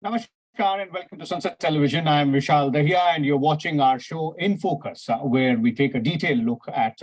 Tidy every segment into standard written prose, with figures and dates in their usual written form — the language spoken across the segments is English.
Namaskar and welcome to Sunset Television. I'm Vishal Dahiya and you're watching our show In Focus, where we take a detailed look at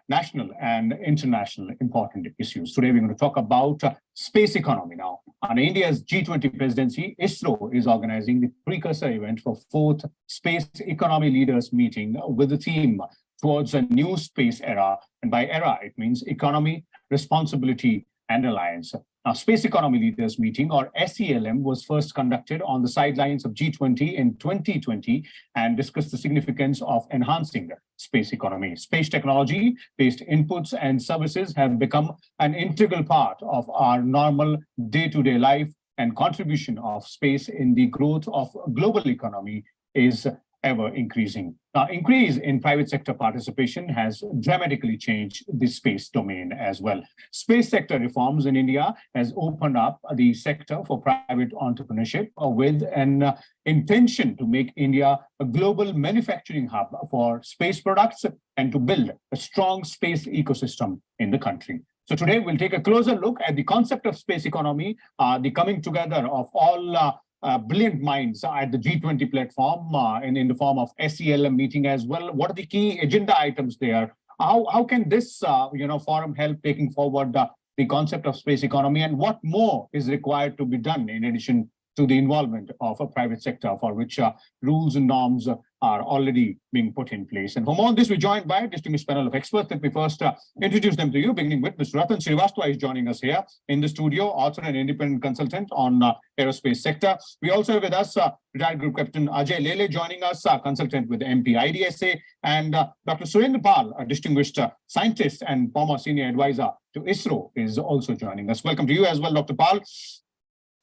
national and international important issues. Today, we're going to talk about space economy now. On India's G20 presidency, ISRO is organizing the precursor event for 4th Space Economy Leaders Meeting with the theme towards a new space era. And by era, it means economy, responsibility, and alliance. Now, Space Economy Leaders Meeting, or SELM, was first conducted on the sidelines of G20 in 2020 and discussed the significance of enhancing the space economy. Space technology-based inputs and services have become an integral part of our normal day-to-day life, and contribution of space in the growth of global economy is ever increasing. Now, increase in private sector participation has dramatically changed the space domain as well. Space sector reforms in India has opened up the sector for private entrepreneurship with an intention to make India a global manufacturing hub for space products and to build a strong space ecosystem in the country. So today we'll take a closer look at the concept of space economy, the coming together of all brilliant minds at the G20 platform in the form of SELM meeting as well. What are the key agenda items there? How can this forum help taking forward the concept of space economy, and what more is required to be done in addition to the involvement of a private sector for which rules and norms are already being put in place? And for more on this, we're joined by a distinguished panel of experts. Let me first introduce them to you, beginning with Mr. Rathan Srivastava is joining us here in the studio, author and independent consultant on aerospace sector. We also have with us retired Group Captain Ajay Lele joining us, consultant with MP IDSA, and Dr. Surendra Pal, a distinguished scientist and former senior advisor to ISRO, is also joining us. Welcome to you as well, Dr. Pal.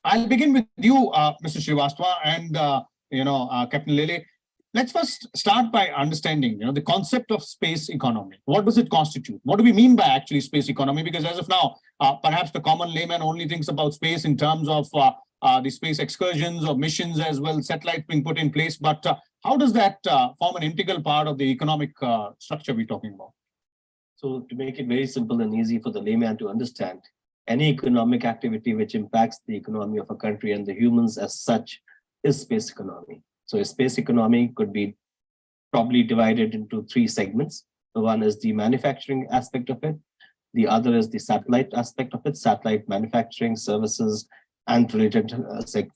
I'll begin with you, Mr. Srivastava and Captain Lele. Let's first start by understanding, the concept of space economy. What does it constitute? What do we mean by actually space economy? Because as of now, perhaps the common layman only thinks about space in terms of the space excursions or missions as well, satellites being put in place. But how does that form an integral part of the economic structure we're talking about? So to make it very simple and easy for the layman to understand, any economic activity which impacts the economy of a country and the humans as such is space economy. So a space economy could be probably divided into 3 segments. The one is the manufacturing aspect of it. The other is the satellite aspect of it, satellite manufacturing, services, and related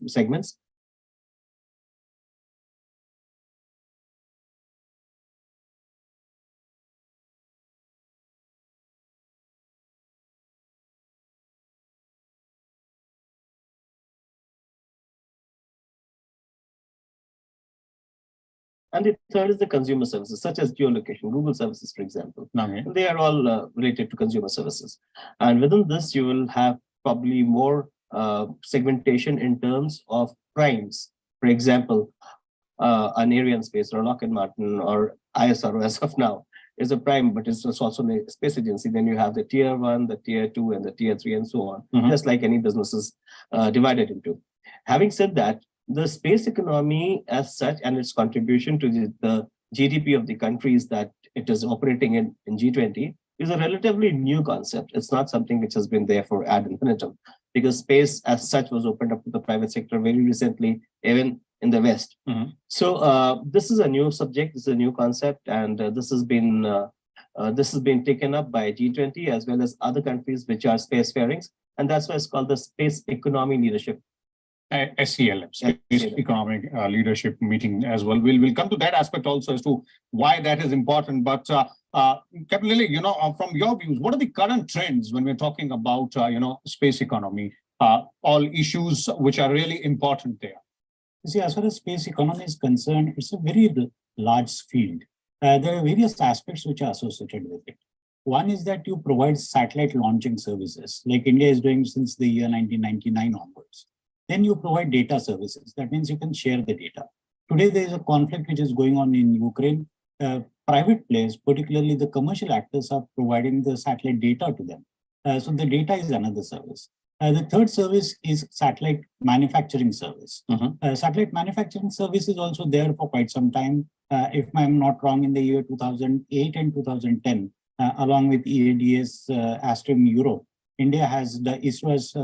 segments. And the third is the consumer services, such as geolocation, Google services, for example. Okay. They are all related to consumer services. And within this, you will have probably more segmentation in terms of primes. For example, an Ariane space or Lockheed Martin or ISRO as of now is a prime, but it's also a space agency. Then you have the tier 1, the tier 2, and the tier 3, and so on, just like any businesses divided into. Having said that, the space economy as such and its contribution to the GDP of the countries that it is operating in G20 is a relatively new concept. It's not something which has been there for ad infinitum, because space as such was opened up to the private sector very recently, even in the West. So this is a new subject, this is a new concept, and this has been taken up by G20 as well as other countries which are spacefarings, and that's why it's called the Space Economy Leadership. SELM, Space Economic Leadership Meeting as well. We'll come to that aspect also as to why that is important. But Captain Lele, from your views, what are the current trends when we're talking about space economy? All issues which are really important there. See, as far as space economy is concerned, it's a very large field. There are various aspects which are associated with it. One is that you provide satellite launching services, like India is doing since the year 1999 onwards. Then you provide data services. That means you can share the data. Today, there is a conflict which is going on in Ukraine. Private players, particularly the commercial actors, are providing the satellite data to them. So the data is another service. The third service is satellite manufacturing service. Satellite manufacturing service is also there for quite some time. If I'm not wrong, in the year 2008 and 2010, along with EADS, Astrum Europe, India has, the ISRO has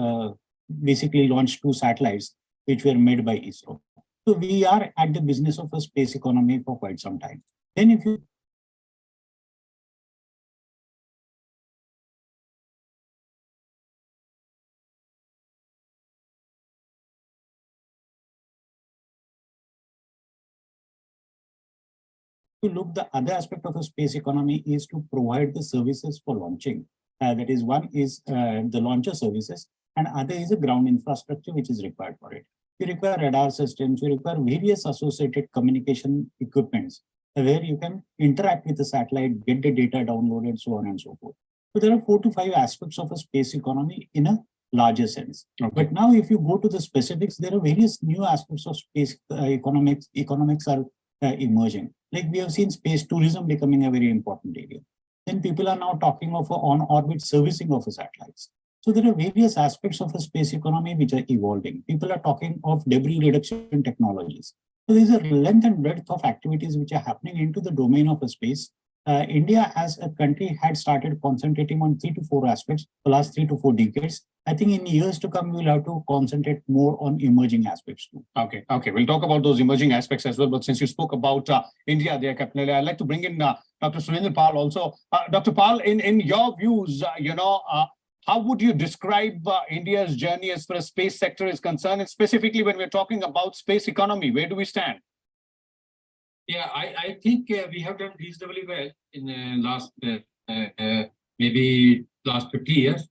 basically launched 2 satellites which were made by ISRO. So we are at the business of a space economy for quite some time. Then if you look, the other aspect of a space economy is to provide the services for launching. That is, one is the launcher services, and other is a ground infrastructure which is required for it. You require radar systems, you require various associated communication equipments where you can interact with the satellite, get the data downloaded, so on and so forth. So there are 4 to 5 aspects of a space economy in a larger sense. Okay. But now if you go to the specifics, there are various new aspects of space economics are emerging. Like we have seen space tourism becoming a very important area. Then people are now talking of on-orbit servicing of satellites. So there are various aspects of a space economy which are evolving. People are talking of debris reduction technologies. So there's a length and breadth of activities which are happening into the domain of a space. India as a country had started concentrating on 3 to 4 aspects the last 3 to 4 decades. I think in years to come, we'll have to concentrate more on emerging aspects too. Okay. We'll talk about those emerging aspects as well. But since you spoke about India there, Captain, I'd like to bring in Dr. Surendra Pal also. Dr. Pal, in your views, how would you describe India's journey as far as space sector is concerned, and specifically when we're talking about space economy? Where do we stand? Yeah, I think we have done reasonably well in the last maybe last 50 years.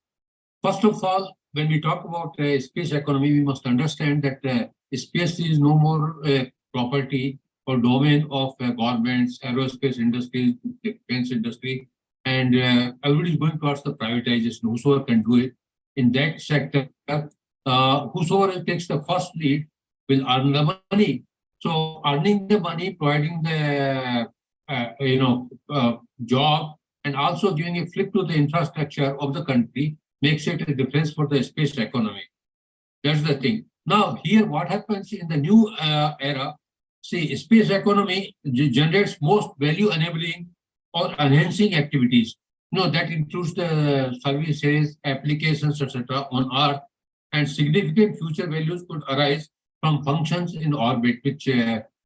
First of all, when we talk about space economy, we must understand that space is no more property or domain of governments, aerospace industry, defense industry, and everybody is going towards the privatization. Whosoever can do it in that sector, whosoever takes the first lead will earn the money. So earning the money, providing the job, and also giving a flip to the infrastructure of the country makes it a difference for the space economy. That's the thing. Now here, what happens in the new era? See, space economy generates most value enabling or enhancing activities. That includes the services, applications, etc. on Earth, and significant future values could arise from functions in orbit, which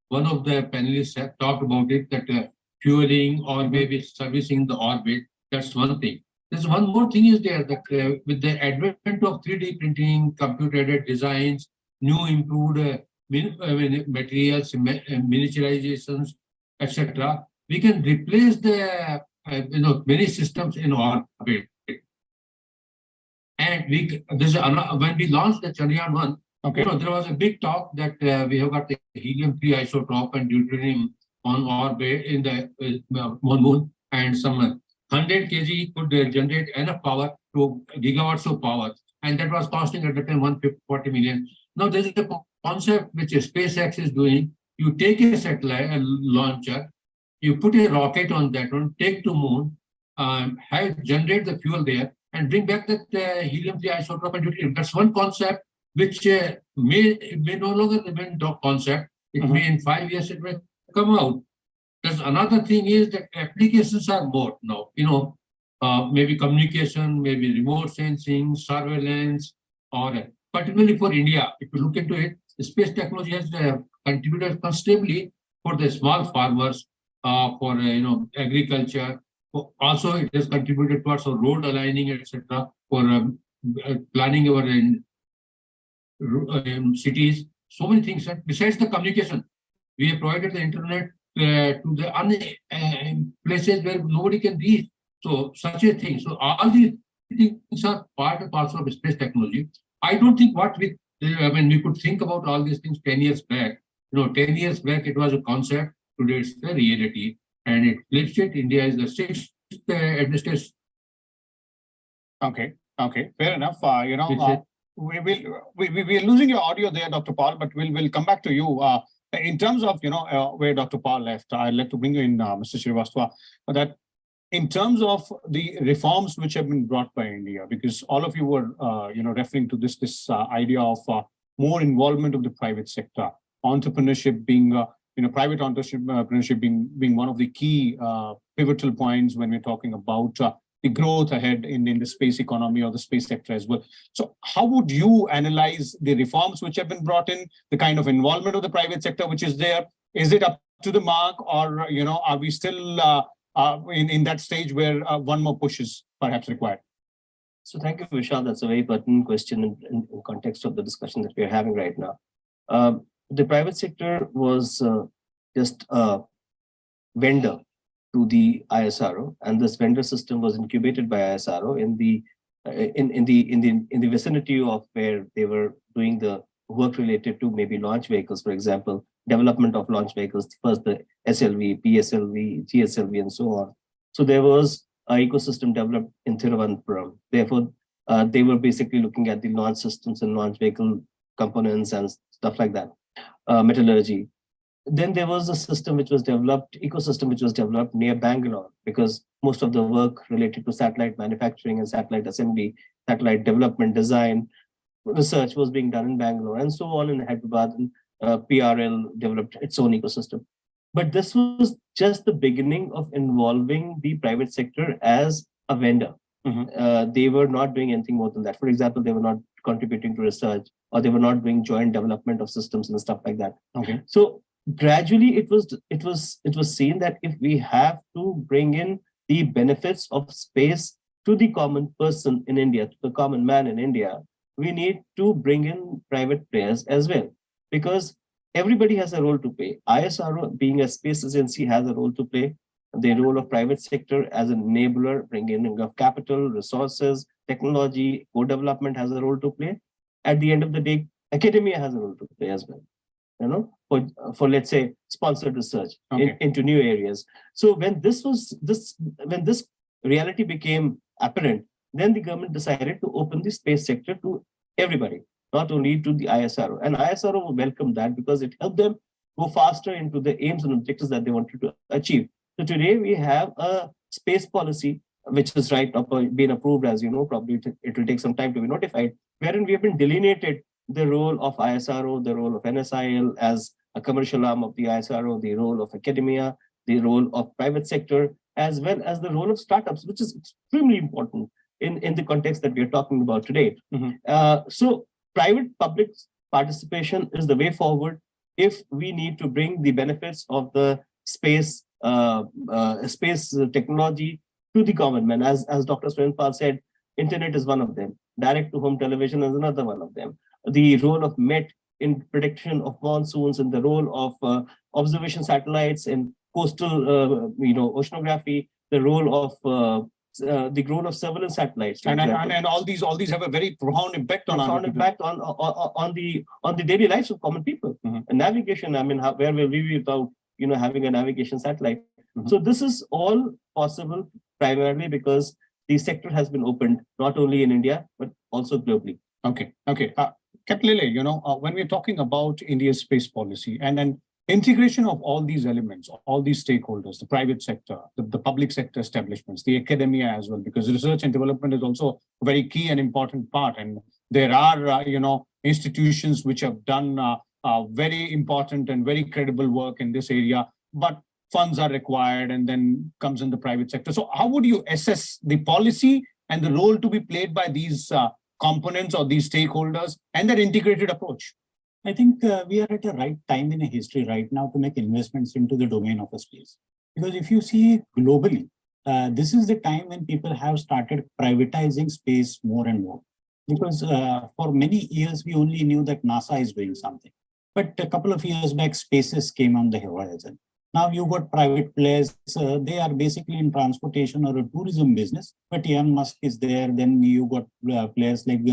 one of the panelists have talked about it, that fueling or maybe servicing the orbit. That's one thing. There's one more thing is there, that with the advent of 3D printing, computer-aided designs, new improved materials, miniaturizations, etc., we can replace the many systems in orbit. And when we launched the Chandrayaan-1, okay, there was a big talk that we have got the helium-3 isotope and deuterium on orbit in the moon, and some 100 kg could generate enough power to gigawatts of power, and that was costing at the time 140 million. Now there is a concept which SpaceX is doing. You take a satellite, a launcher, you put a rocket on that one, take to moon, generate the fuel there, and bring back that helium-3 isotope and deuterium. That's one concept which may no longer remain the concept. It may in 5 years it may come out. There's another thing is that applications are more now. Maybe communication, maybe remote sensing, surveillance, or particularly for India. If you look into it, space technology has contributed considerably for the small farmers, for agriculture. Also, it has contributed towards our road aligning, etc., for planning our cities. So many things. Besides the communication, we have provided the internet to the places where nobody can reach. So such a thing. So all these things are part and parcel of space technology. I don't think we could think about all these things 10 years back. 10 years back it was a concept. Today it's the reality, and it flips it. India is the 6th administration. Okay, fair enough. We're losing your audio there, Dr. Paul, but we'll come back to you. In terms of where Dr. Paul left, I'd like to bring you in, Mr. Srivastava, that in terms of the reforms which have been brought by India, because all of you were referring to this idea of more involvement of the private sector, entrepreneurship being private entrepreneurship being one of the key pivotal points when we're talking about the growth ahead in the space economy or the space sector as well. So how would you analyze the reforms which have been brought in, the kind of involvement of the private sector which is there? Is it up to the mark, or are we still in that stage where one more push is perhaps required? So thank you, Vishal. That's a very pertinent question in context of the discussion that we are having right now. The private sector was just a vendor to the ISRO, and this vendor system was incubated by ISRO in the vicinity of where they were doing the work related to maybe launch vehicles, for example, development of launch vehicles, first the SLV, PSLV, GSLV, and so on. So there was an ecosystem developed in Thiruvananthapuram. Therefore, they were basically looking at the launch systems and launch vehicle components and stuff like that, metallurgy. Then there was a system which was developed, ecosystem which was developed near Bangalore, because most of the work related to satellite manufacturing and satellite assembly, satellite development, design, research was being done in Bangalore, and so on in Hyderabad. And PRL developed its own ecosystem. But this was just the beginning of involving the private sector as a vendor. They were not doing anything more than that. For example, they were not contributing to research, or they were not doing joint development of systems and stuff like that. Okay. So gradually it was seen that if we have to bring in the benefits of space to the common person in India, to the common man in India, we need to bring in private players as well, because everybody has a role to play. ISRO, being a space agency, has a role to play. The role of private sector as an enabler, bringing in of capital, resources, technology, co-development has a role to play. At the end of the day, academia has a role to play as well, for let's say sponsored research into new areas. So when this reality became apparent, then the government decided to open the space sector to everybody, not only to the ISRO. And ISRO will welcome that because it helped them go faster into the aims and objectives that they wanted to achieve. So today we have a space policy which is been approved, as you know, probably it will take some time to be notified, wherein we have been delineated the role of ISRO, the role of NSIL as a commercial arm of the ISRO, the role of academia, the role of private sector, as well as the role of startups, which is extremely important in the context that we are talking about today. So private-public participation is the way forward if we need to bring the benefits of the space technology to the common man. As Dr. Surendpal said, internet is one of them. Direct-to-home television is another one of them. The role of MET in prediction of monsoons, and the role of observation satellites in coastal, oceanography, the role of surveillance satellites, and all these have a very profound impact on the daily lives of common people. And navigation, where will we be without having a navigation satellite? So this is all possible primarily because the sector has been opened not only in India but also globally. Okay. Captain Lele, when we're talking about India's space policy and then integration of all these elements, all these stakeholders, the private sector, the public sector establishments, the academia as well, because research and development is also a very key and important part. And there are, institutions which have done very important and very credible work in this area, but funds are required and then comes in the private sector. So how would you assess the policy and the role to be played by these components or these stakeholders and their integrated approach? I think we are at a right time in a history right now to make investments into the domain of a space. Because if you see globally, this is the time when people have started privatizing space more and more. Because for many years, we only knew that NASA is doing something. But a couple of years back, spaces came on the horizon. Now you got private players, they are basically in transportation or a tourism business, but Elon Musk is there. Then you got players like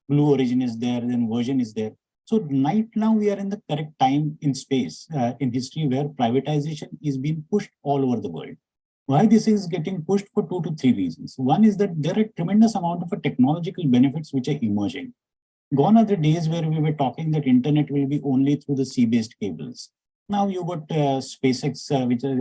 Blue Origin is there, then Virgin is there. So right now we are in the correct time in space, in history, where privatization is being pushed all over the world. Why this is getting pushed? For 2 to 3 reasons. One is that there are a tremendous amount of technological benefits which are emerging. Gone are the days where we were talking that internet will be only through the sea-based cables. Now you got SpaceX,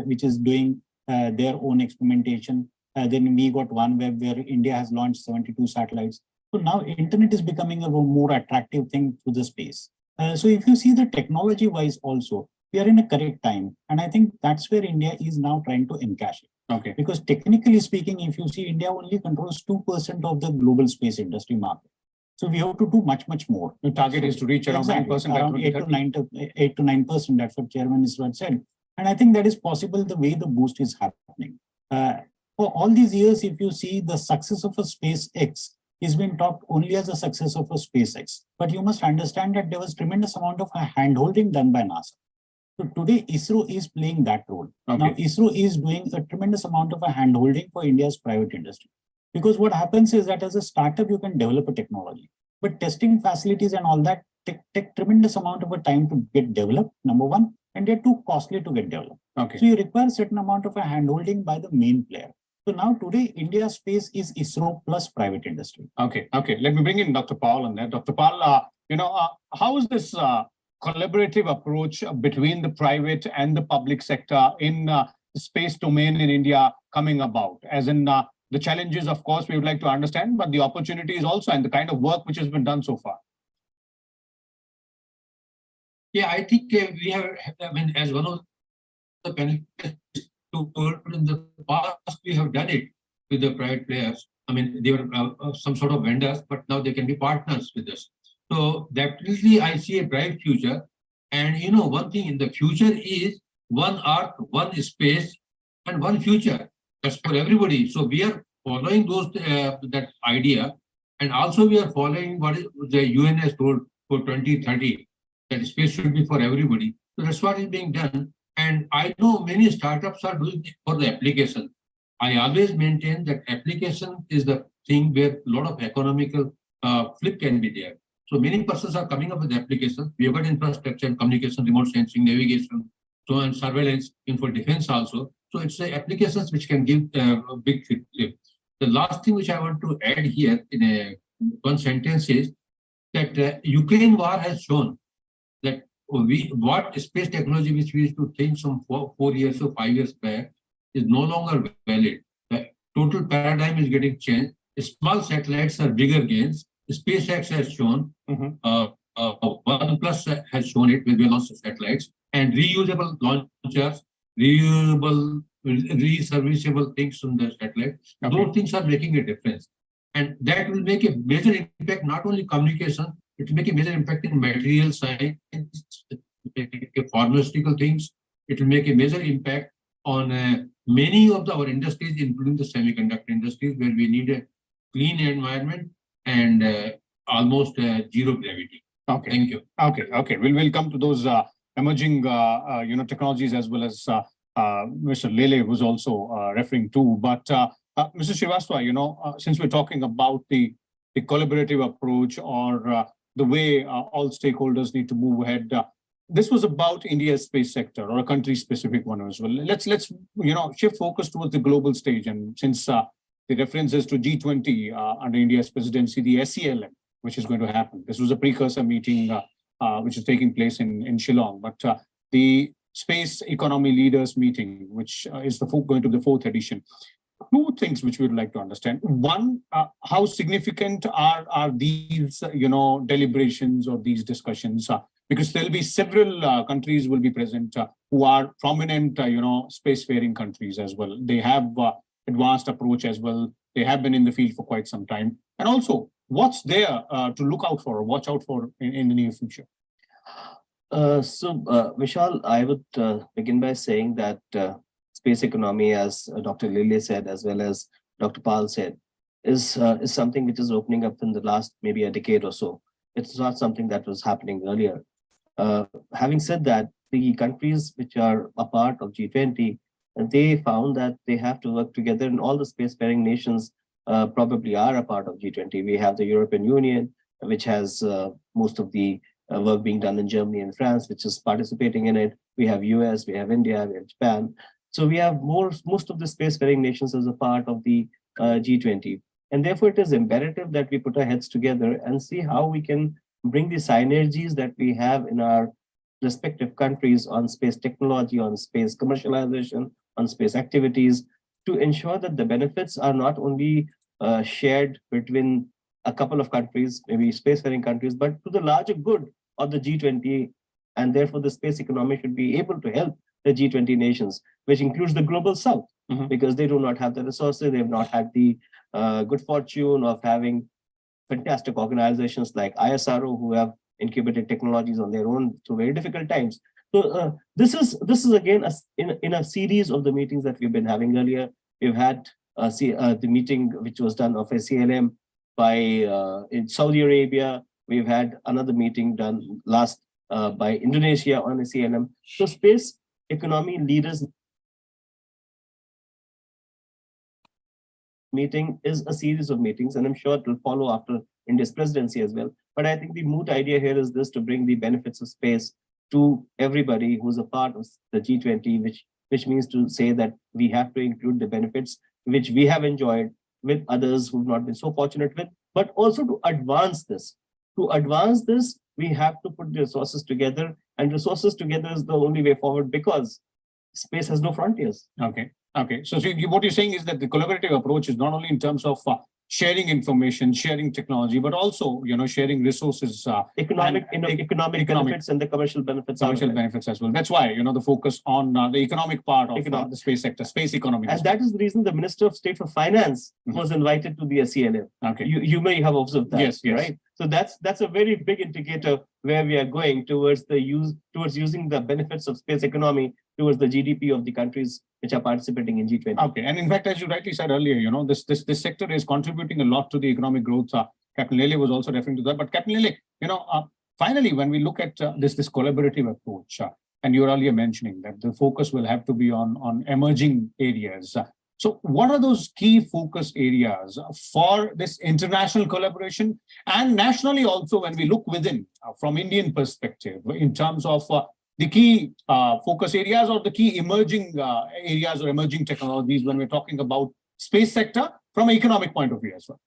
which is doing their own experimentation. Then we got OneWeb, where India has launched 72 satellites. So now internet is becoming a more attractive thing to the space. So if you see the technology-wise also, we are in a correct time. And I think that's where India is now trying to encash it. Okay. Because technically speaking, if you see, India only controls 2% of the global space industry market. So we have to do much, much more. The target is to reach around 9%. Around 8 to 9%. That's what Chairman Iswat said. And I think that is possible the way the boost is happening. For all these years, if you see, the success of a SpaceX is being talked only as a success of a SpaceX. But you must understand that there was tremendous amount of hand-holding done by NASA. So today, ISRO is playing that role. Okay. Now, ISRO is doing a tremendous amount of a hand-holding for India's private industry. Because what happens is that as a startup, you can develop a technology. But testing facilities and all that take tremendous amount of a time to get developed, number one, and they're too costly to get developed. Okay. So you require a certain amount of a hand-holding by the main player. So now today, India's space is ISRO plus private industry. Okay. Let me bring in Dr. Paul on that. Dr. Paul, how is this collaborative approach between the private and the public sector in the space domain in India coming about? As in the challenges, of course, we would like to understand, but the opportunities also and the kind of work which has been done so far. Yeah, I think we have, as one of the benefits in the past, we have done it with the private players. They were some sort of vendors, but now they can be partners with us. So definitely I see a bright future. And one thing in the future is one Earth, one space, and one future. That's for everybody. So we are following that idea. And also we are following what the UN has told for 2030, that space should be for everybody. So that's what is being done. And I know many startups are doing it for the application. I always maintain that application is the thing where a lot of economical flip can be there. So many persons are coming up with applications. We have got infrastructure, communication, remote sensing, navigation, so on, surveillance, for defense also. So it's the applications which can give a big flip. The last thing which I want to add here in one sentence is that Ukraine war has shown that what space technology which we used to think some 4 years or 5 years back is no longer valid. The total paradigm is getting changed. Small satellites are bigger gains. SpaceX has shown, OnePlus has shown it with the launch of satellites, and reusable launchers, reserviceable things on the satellite. Okay. Those things are making a difference. And that will make a major impact, not only communication, it will make a major impact in material science, pharmaceutical things. It will make a major impact on many of our industries, including the semiconductor industries, where we need a clean environment and almost zero gravity. Okay. Thank you. Okay. We'll come to those emerging technologies as well as Mr. Lele was also referring to. But Mr. Srivastava, since we're talking about the collaborative approach or the way all stakeholders need to move ahead, this was about India's space sector or a country-specific one as well. Let's shift focus towards the global stage. And since the references to G20 under India's presidency, the SELM, which is going to happen. This was a precursor meeting which is taking place in Shillong. But the Space Economy Leaders Meeting, which is going to be the 4th edition. 2 things which we would like to understand. One, how significant are these, deliberations or these discussions? Because there'll be several countries will be present who are prominent, spacefaring countries as well. They have advanced approach as well. They have been in the field for quite some time. And also, what's there to look out for or watch out for in the near future? Vishal, I would begin by saying that space economy, as Dr. Lele said, as well as Dr. Pal said, is something which is opening up in the last maybe a decade or so. It's not something that was happening earlier. Having said that, the countries which are a part of G20, they found that they have to work together, and all the spacefaring nations probably are a part of G20. We have the European Union, which has most of the work being done in Germany and France, which is participating in it. We have US, we have India, we have Japan. So we have most of the spacefaring nations as a part of the G20. And therefore, it is imperative that we put our heads together and see how we can bring the synergies that we have in our respective countries on space technology, on space commercialization, on space activities, to ensure that the benefits are not only shared between a couple of countries, maybe spacefaring countries, but to the larger good of the G20. And therefore, the space economy should be able to help the G20 nations, which includes the global south, because they do not have the resources. They've not had the good fortune of having fantastic organizations like ISRO who have incubated technologies on their own through very difficult times. So this is again in a series of the meetings that we've been having earlier. We've had the meeting which was done of a CLM by in Saudi Arabia. We've had another meeting done last by Indonesia on a CLM. So space economy leaders meeting is a series of meetings, and I'm sure it will follow after India's presidency as well. But I think the moot idea here is this: to bring the benefits of space to everybody who's a part of the G20, which means to say that we have to include the benefits which we have enjoyed with others who've not been so fortunate with, but also to advance this. To advance this, we have to put the resources together, and resources together is the only way forward because space has no frontiers. Okay. Okay. So what you're saying is that the collaborative approach is not only in terms of sharing information, sharing technology, but also, sharing resources, economic benefits and the commercial benefits. Commercial benefits as well. That's why, the focus on the economic part of the space sector, space economy. And that is the reason the Minister of State for Finance was invited to the CLM. Okay. You may have observed that, yes, right? So that's a very big indicator where we are going towards using the benefits of space economy towards the GDP of the countries which are participating in G20. Okay, and in fact, as you rightly said earlier, this sector is contributing a lot to the economic growth. Captain Lele was also referring to that. But Captain Lele, finally, when we look at this collaborative approach, and you were earlier mentioning that the focus will have to be on emerging areas. So what are those key focus areas for this international collaboration and nationally also when we look within from Indian perspective in terms of the key focus areas or the key emerging areas or emerging technologies when we're talking about space sector from an economic point of view as well?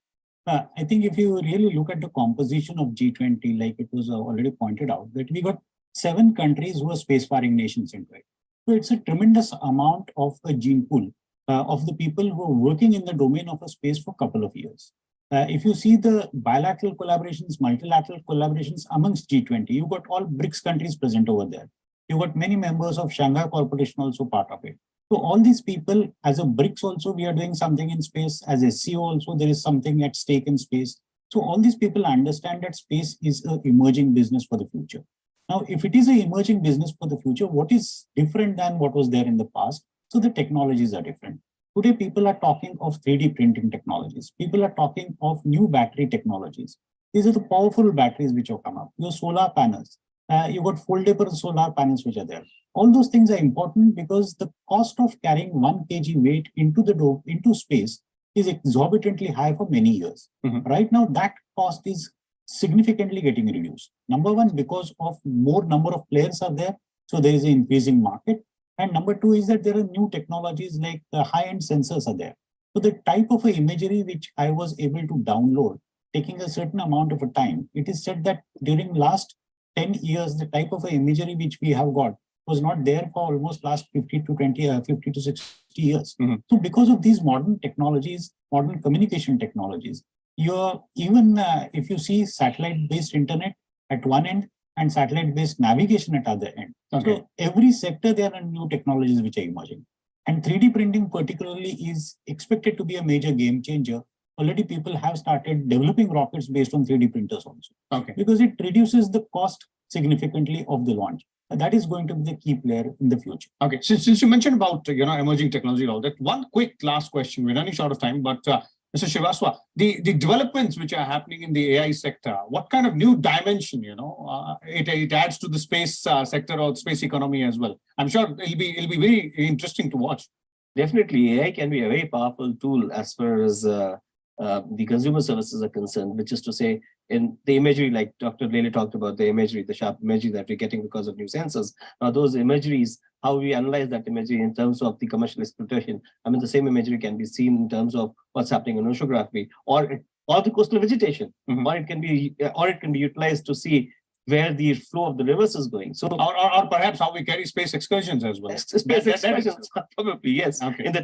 I think if you really look at the composition of G20, like it was already pointed out, that we got 7 countries who are spacefaring nations into it. So it's a tremendous amount of a gene pool of the people who are working in the domain of a space for a couple of years. If you see the bilateral collaborations, multilateral collaborations amongst G20, you've got all BRICS countries present over there. You've got many members of Shanghai Corporation also part of it. So all these people, as a BRICS also, we are doing something in space. As a SCO also, there is something at stake in space. So all these people understand that space is an emerging business for the future. Now, if it is an emerging business for the future, what is different than what was there in the past? So the technologies are different. Today, people are talking of 3D printing technologies. People are talking of new battery technologies. These are the powerful batteries which have come up. Your solar panels. You've got foldable solar panels which are there. All those things are important because the cost of carrying 1 kg weight into space is exorbitantly high for many years. Right now, that cost is significantly getting reduced. Number one, because of more number of players are there, so there is an increasing market. And number two is that there are new technologies like high-end sensors are there. So the type of imagery which I was able to download, taking a certain amount of a time, it is said that during last 10 years, the type of imagery which we have got was not there for almost last 50 to 60 years. So because of these modern technologies, modern communication technologies, if you see satellite-based internet at one end and satellite-based navigation at other end. Okay. So every sector, there are new technologies which are emerging. And 3D printing particularly is expected to be a major game changer. Already people have started developing rockets based on 3D printers also. Okay. Because it reduces the cost significantly of the launch. That is going to be the key player in the future. Okay, since you mentioned about emerging technology and all that, one quick last question. We're running short of time, but Mr. Srivastava, the developments which are happening in the AI sector, what kind of new dimension it adds to the space sector or space economy as well? I'm sure it'll be very interesting to watch. Definitely, AI can be a very powerful tool as far as the consumer services are concerned, which is to say, in the imagery, like Dr. Lele talked about, the imagery, the sharp imagery that we're getting because of new sensors. Now, those imageries, how we analyze that imagery in terms of the commercial exploitation. I mean, the same imagery can be seen in terms of what's happening in oceanography or the coastal vegetation, or it can be utilized to see where the flow of the rivers is going. So, or perhaps how we carry space excursions as well. Space excursions, probably, yes. Okay. In the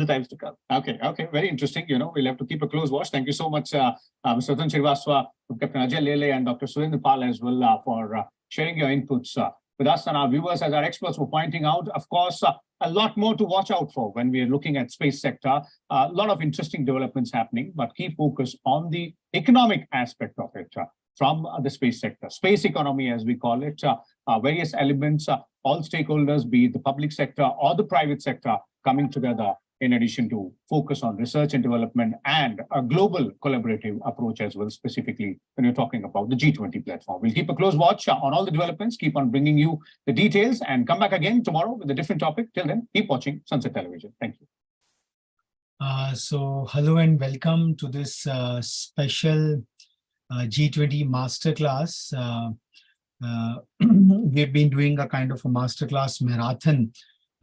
times to come. Okay, very interesting. We'll have to keep a close watch. Thank you so much, Mr. Ratan Srivastava, Captain Ajay Lele, and Dr. Surendra Pal as well for sharing your inputs with us and our viewers, as our experts were pointing out. Of course, a lot more to watch out for when we are looking at space sector. A lot of interesting developments happening, but key focus on the economic aspect of it from the space sector. Space economy, as we call it, various elements, all stakeholders, be it the public sector or the private sector, coming together in addition to focus on research and development and a global collaborative approach as well, specifically when you're talking about the G20 platform. We'll keep a close watch on all the developments, keep on bringing you the details, and come back again tomorrow with a different topic. Till then, keep watching Sunset Television. Thank you. So hello and welcome to this special G20 masterclass. We've been doing a kind of a masterclass marathon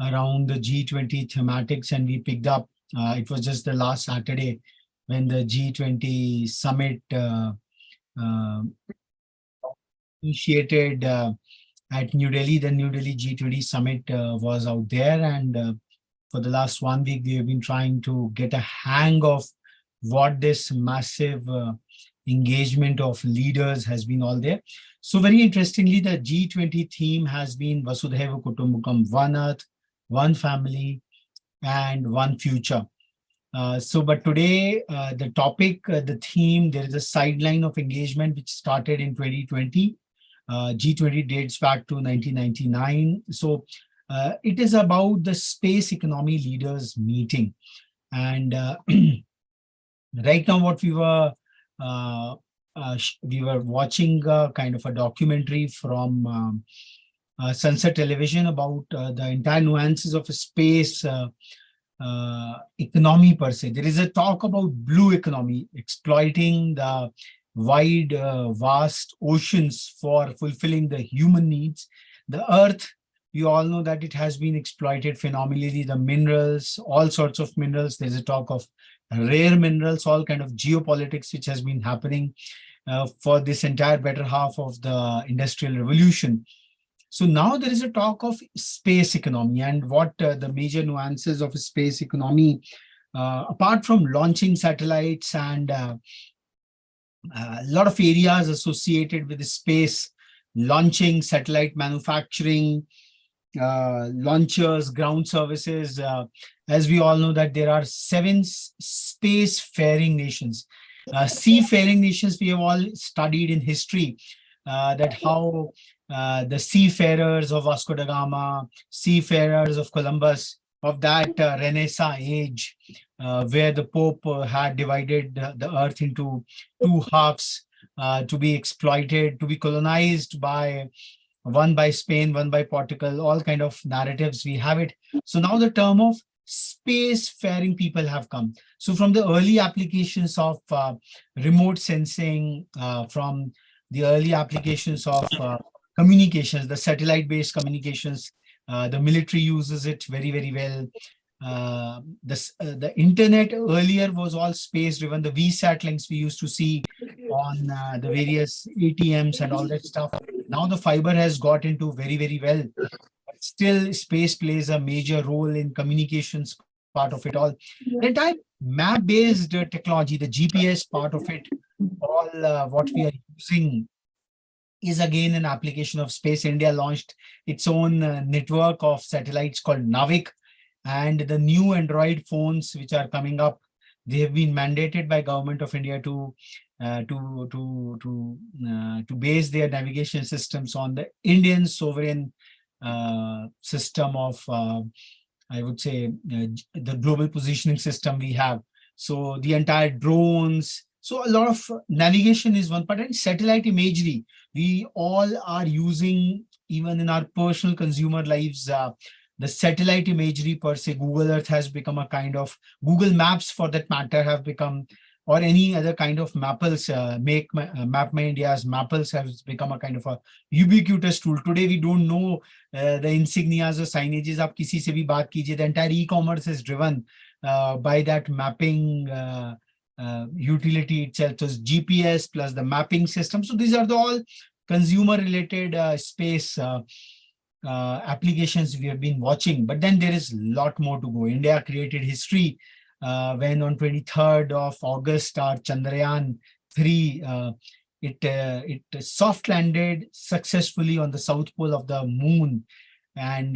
around the G20 thematics, and we picked up, it was just the last Saturday when the G20 summit initiated at New Delhi. The New Delhi G20 summit was out there, and for the last 1 week, we have been trying to get a hang of what this massive engagement of leaders has been all there. So very interestingly, the G20 theme has been Vasudhaiva Kutumbakam, one earth, one family, and one future. But today, the topic, the theme, there is a sideline of engagement which started in 2020. G20 dates back to 1999. So it is about the space economy leaders meeting. And right now what we were watching kind of a documentary from Sunset Television about the entire nuances of a space economy per se. There is a talk about blue economy, exploiting the wide, vast oceans for fulfilling the human needs. The earth, you all know that it has been exploited phenomenally, the minerals, all sorts of minerals. There's a talk of rare minerals, all kind of geopolitics which has been happening for this entire better half of the Industrial Revolution. So now there is a talk of space economy and what the major nuances of a space economy, apart from launching satellites and a lot of areas associated with the space, launching, satellite manufacturing, launchers, ground services. As we all know that there are 7 space-faring nations. Seafaring nations, we have all studied in history that how the seafarers of Vasco da Gama, seafarers of Columbus, of that Renaissance age, where the Pope had divided the earth into 2 halves to be exploited, to be colonized by one by Spain, one by Portugal, all kind of narratives we have it. So now the term of space-faring people have come. So from the early applications of remote sensing, from the early applications of communications, the satellite-based communications, the military uses it very, very well. The internet earlier was all space-driven. The VSAT links we used to see on the various ATMs and all that stuff. Now the fiber has got into very, very well. But still, space plays a major role in communications part of it all. The entire map-based technology, the GPS part of it, all what we are using is again an application of space. India launched its own network of satellites called Navik, and the new Android phones which are coming up, they have been mandated by Government of India to base their navigation systems on the Indian sovereign system of, I would say, the global positioning system we have. So the entire drones. So a lot of navigation is one part, and satellite imagery. We all are using, even in our personal consumer lives, the satellite imagery per se. Google Earth has become a kind of, Google Maps for that matter have become, or any other kind of Mapples, Map My India's Mapples has become a kind of a ubiquitous tool. Today we don't know the insignias or signages. Aap kisi se bhi baat kijiye. The entire e-commerce is driven by that mapping utility itself. So it's GPS plus the mapping system. So these are the all consumer related space applications we have been watching. But then there is a lot more to go. India created history when on 23rd of August our Chandrayaan 3 it soft landed successfully on the south pole of the moon, and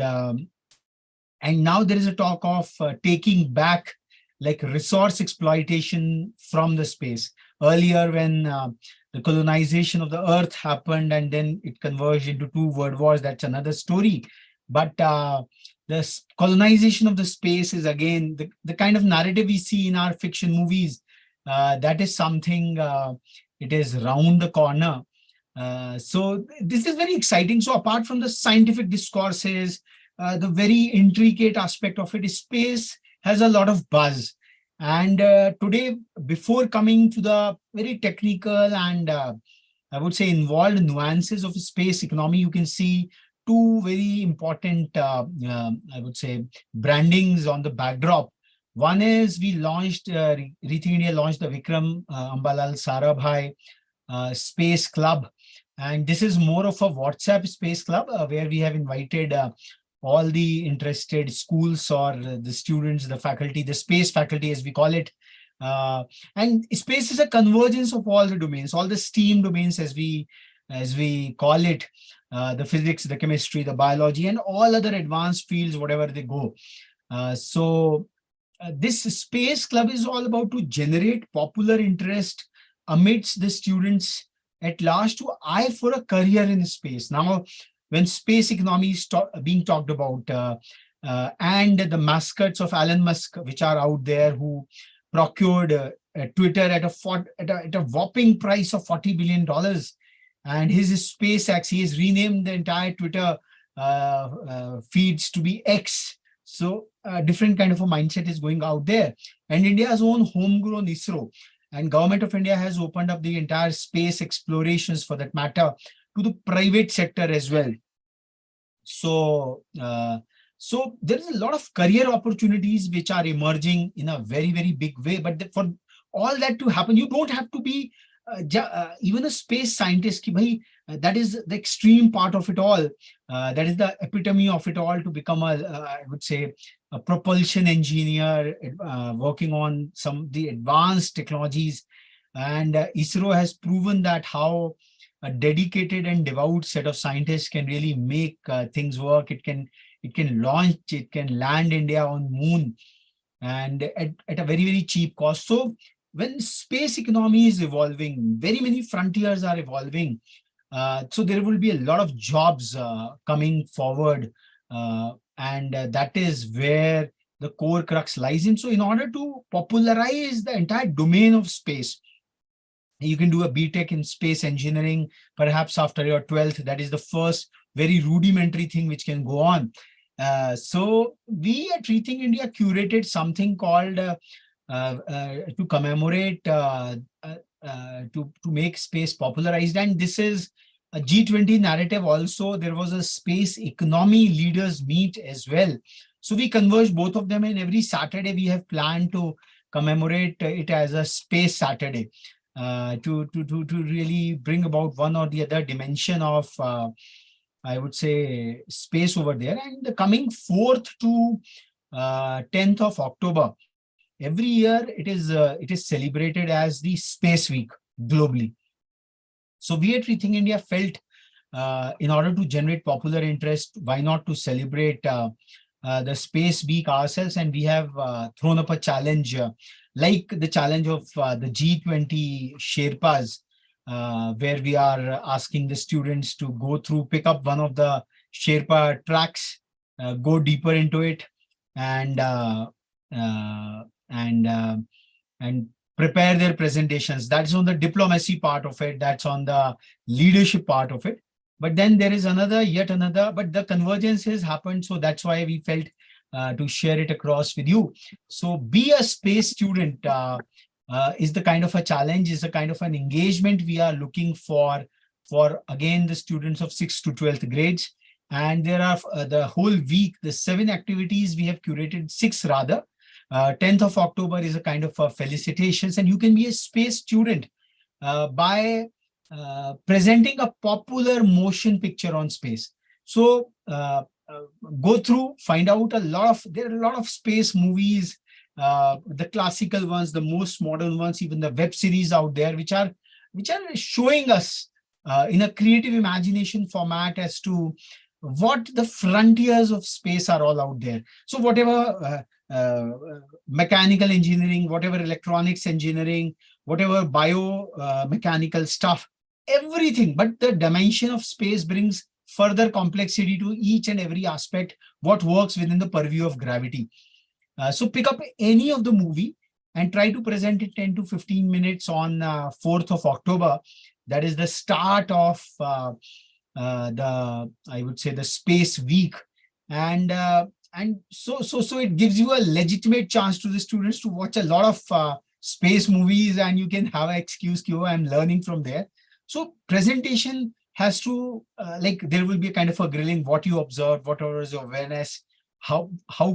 now there is a talk of taking back like resource exploitation from the space. Earlier, when the colonization of the earth happened and then it converged into two world wars, that's another story. But the colonization of the space is again the kind of narrative we see in our fiction movies. That is something, it is round the corner. So this is very exciting. So apart from the scientific discourses, the very intricate aspect of it, space has a lot of buzz. And today, before coming to the very technical and I would say involved nuances of space economy, you can see two very important, I would say, brandings on the backdrop. One is we launched, ReTHINK India launched the Vikram Ambalal Sarabhai Space Club. And this is more of a WhatsApp space club where we have invited all the interested schools or the students, the faculty, the space faculty as we call it. And space is a convergence of all the domains, all the STEAM domains as we call it, the physics, the chemistry, the biology, and all other advanced fields, whatever they go. So this space club is all about to generate popular interest amidst the students at large to eye for a career in space. Now, when space economy is being talked about, and the mascots of Elon Musk, which are out there, who procured Twitter at a whopping price of $40 billion, and his SpaceX, he has renamed the entire Twitter feeds to be X. So a different kind of a mindset is going out there. And India's own homegrown ISRO and Government of India has opened up the entire space explorations, for that matter, to the private sector as well. So, so there is a lot of career opportunities which are emerging in a very, very big way. But for all that to happen, you don't have to be even a space scientist. That is the extreme part of it all. That is the epitome of it all, to become I would say, a propulsion engineer working on some of the advanced technologies. And ISRO has proven that how a dedicated and devout set of scientists can really make things work. It can launch, it can land India on moon, and at a very, very cheap cost. So when space economy is evolving, very many frontiers are evolving. So there will be a lot of jobs coming forward, and that is where the core crux lies in. So in order to popularize the entire domain of space, you can do a BTech in space engineering, perhaps after your 12th. That is the first very rudimentary thing which can go on. So we at ReTHINK India curated something called to commemorate, to make space popularized. And this is a G20 narrative also. There was a space economy leaders meet as well. So we converged both of them, and every Saturday we have planned to commemorate it as a space Saturday. To really bring about one or the other dimension of, I would say, space over there. And the coming 4th to 10th of October, every year it is celebrated as the Space Week globally. So we at ReTHINK India felt, in order to generate popular interest, why not to celebrate the Space Week ourselves? And we have thrown up a challenge, like the challenge of the G20 Sherpas, where we are asking the students to go through, pick up one of the Sherpa tracks, go deeper into it, and prepare their presentations. That's on the diplomacy part of it. That's on the leadership part of it. But then there is yet another, but the convergence has happened. So that's why we felt to share it across with you. So be a space student is the kind of a challenge, is a kind of an engagement we are looking for again, the students of 6th to 12th grades. And there are the whole week, the 7 activities we have curated, 6 rather. 10th of October is a kind of a felicitations, and you can be a space student by presenting a popular motion picture on space. So go through, find out there are a lot of space movies, the classical ones, the most modern ones, even the web series out there, which are which are showing us in a creative imagination format as to what the frontiers of space are all out there. So whatever mechanical engineering, whatever electronics engineering, whatever biomechanical stuff, everything, but the dimension of space brings further complexity to each and every aspect, what works within the purview of gravity. So pick up any of the movie and try to present it 10 to 15 minutes on 4th of October. That is the start of I would say the space week. And so it gives you a legitimate chance to the students to watch a lot of space movies, and you can have an excuse, I'm learning from there. So presentation has to, like, there will be a kind of a grilling, what you observed, what was your awareness, how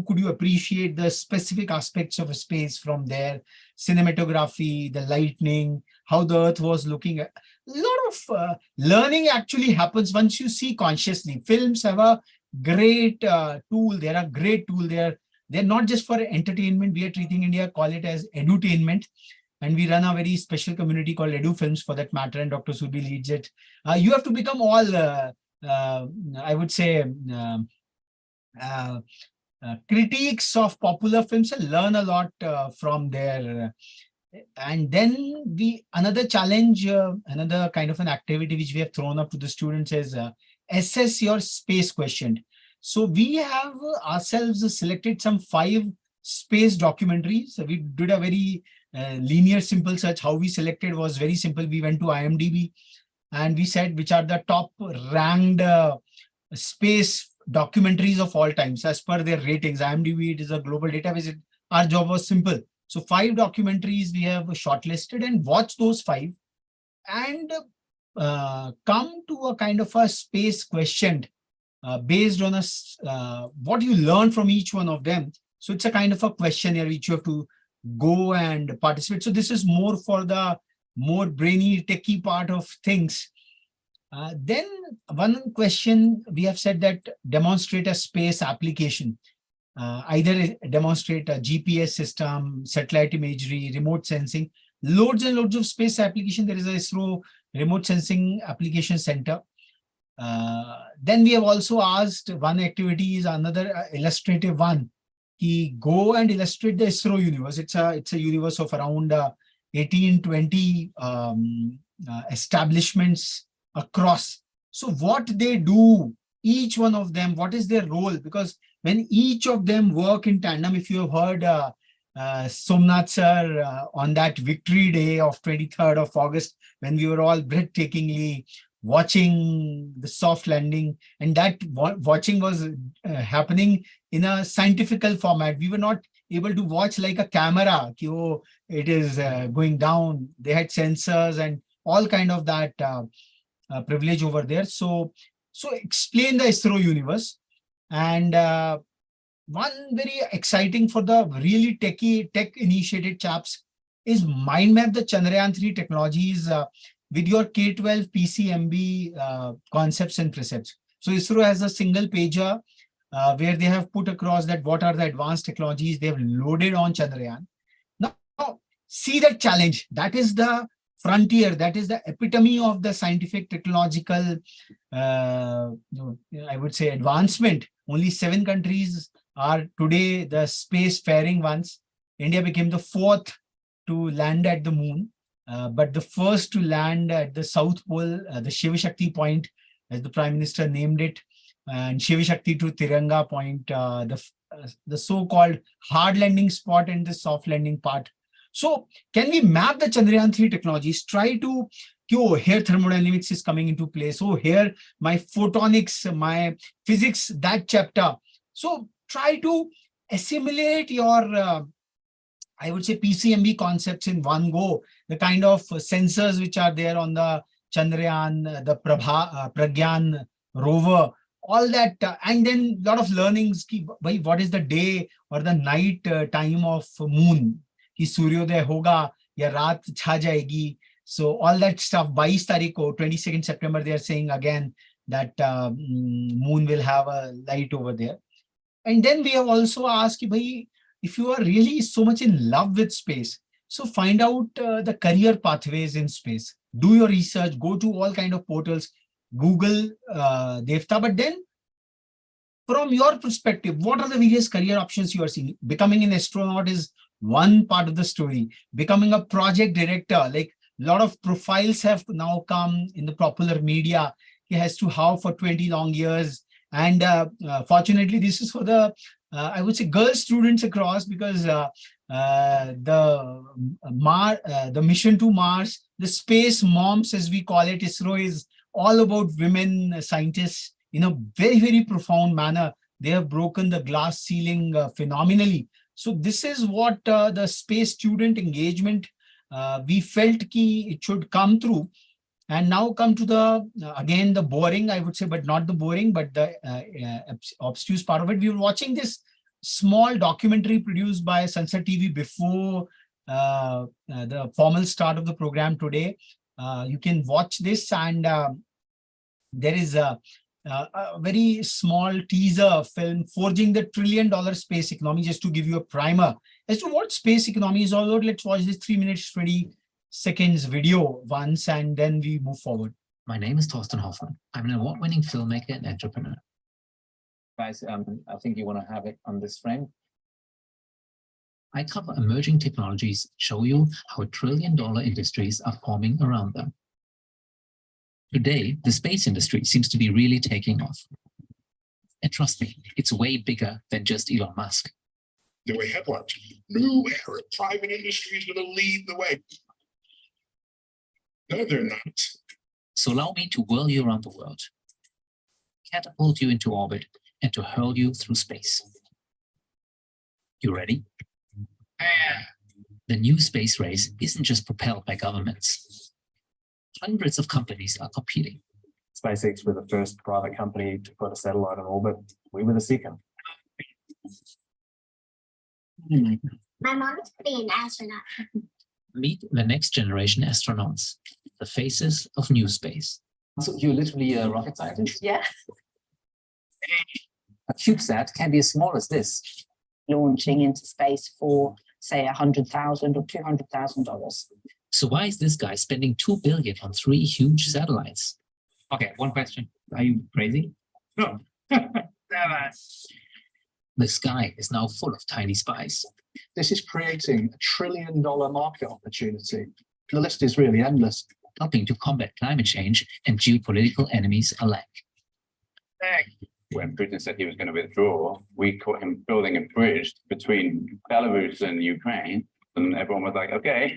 could you appreciate the specific aspects of a space from there, cinematography, the lightning, how the earth was looking at. A lot of learning actually happens once you see consciously. Films have a great tool. They're a great tool. They're not just for entertainment. We at ReTHINK India call it as edutainment. And we run a very special community called Edu Films for that matter, and Dr. Surbi leads it. You have to become all, I would say, critiques of popular films and learn a lot from there. And then another challenge, another kind of an activity which we have thrown up to the students is assess your space quotient. So we have ourselves selected some 5 space documentaries. So we did a very linear, simple search. How we selected was very simple. We went to IMDb and we said which are the top ranked space documentaries of all times as per their ratings. IMDb, it is a global database. Our job was simple. So 5 documentaries we have shortlisted and watch those 5 and come to a kind of a space question based on what you learn from each one of them. So it's a kind of a questionnaire which you have to go and participate. So this is more for the more brainy, techie part of things. Then one question we have said that demonstrate a space application. Either demonstrate a GPS system, satellite imagery, remote sensing, loads and loads of space application. There is a ISRO remote sensing application center. Then we have also asked, one activity is another illustrative one. Go and illustrate the ISRO universe. It's a universe of around 18-20 establishments across. So what they do, each one of them, what is their role? Because when each of them work in tandem, if you have heard Somnath sir on that victory day of 23rd of August, when we were all breathtakingly watching the soft landing, and that watching was happening in a scientific format. We were not able to watch like a camera, it is going down. They had sensors and all kind of that privilege over there. So explain the ISRO universe. And one very exciting for the really tech-initiated chaps is mind map the Chandrayaan-3 technologies with your K-12 PCMB concepts and precepts. So ISRO has a single pager where they have put across that what are the advanced technologies they have loaded on Chandrayaan. Now, see that challenge. That is the frontier. That is the epitome of the scientific, technological, I would say, advancement. Only 7 countries are today the space-faring ones. India became the 4th to land at the moon, but the first to land at the South Pole, the Shiva Shakti point, as the Prime Minister named it, and Shiva Shakti to Tiranga point, the so-called hard landing spot and the soft landing part. So can we map the Chandrayaan-3 technologies, try to, here thermodynamics is coming into place. So here my photonics, my physics, that chapter. So try to assimilate your, I would say, PCMB concepts in one go. The kind of sensors which are there on the Chandrayaan, the Pragyan rover, all that, and then a lot of learnings. What is the day or the night time of moon? Ki Suryodaya hoga ya raat chha jayegi. So all that stuff. 22 तारीख को 22nd September they are saying again that moon will have a light over there. And then we have also asked, if you are really so much in love with space, So find out the career pathways in space. Do your research, go to all kind of portals, Google Devta, but then from your perspective, what are the various career options you are seeing? Becoming an astronaut is one part of the story. Becoming a project director, like a lot of profiles have now come in the popular media. He has to have for 20 long years. And fortunately, this is for the, I would say, girl students across, because the mission to Mars, the space moms, as we call it, ISRO, is all about women scientists in a very, very profound manner. They have broken the glass ceiling phenomenally. So this is what the space student engagement, we felt ki it should come through. And now come to the, again, the boring, I would say, but not the boring, but the obtuse part of it. We were watching this small documentary produced by Sunset TV before the formal start of the program today. You can watch this, and there is a very small teaser film, Forging the $1 Trillion Space Economy, just to give you a primer as to what space economy is all about. Let's watch this 3 minutes, 20 seconds video once, and then we move forward. My name is Thorsten Hoffmann. I'm an award-winning filmmaker and entrepreneur. Guys, I think you want to have it on this frame. I cover emerging technologies, show you how $1 trillion industries are forming around them. Today, the space industry seems to be really taking off. And trust me, it's way bigger than just Elon Musk. There were headlines. New era, private industry is going to lead the way. No, they're not. So allow me to whirl you around the world, catapult you into orbit, and to hurl you through space. You ready? The new space race isn't just propelled by governments. Hundreds of companies are competing. SpaceX were the first private company to put a satellite in orbit. We were the second. My mom's being an astronaut. Meet the next generation astronauts, the faces of new space. So you're literally a rocket scientist? Yeah. A CubeSat can be as small as this. Launching into space for, say, $100,000 or $200,000. So why is this guy spending $2 billion on 3 huge satellites? Okay, one question. Are you crazy? No. The sky is now full of tiny spies. This is creating $1 trillion market opportunity. The list is really endless. Helping to combat climate change and geopolitical enemies alike. When Putin said he was going to withdraw, we caught him building a bridge between Belarus and Ukraine. And everyone was like, okay,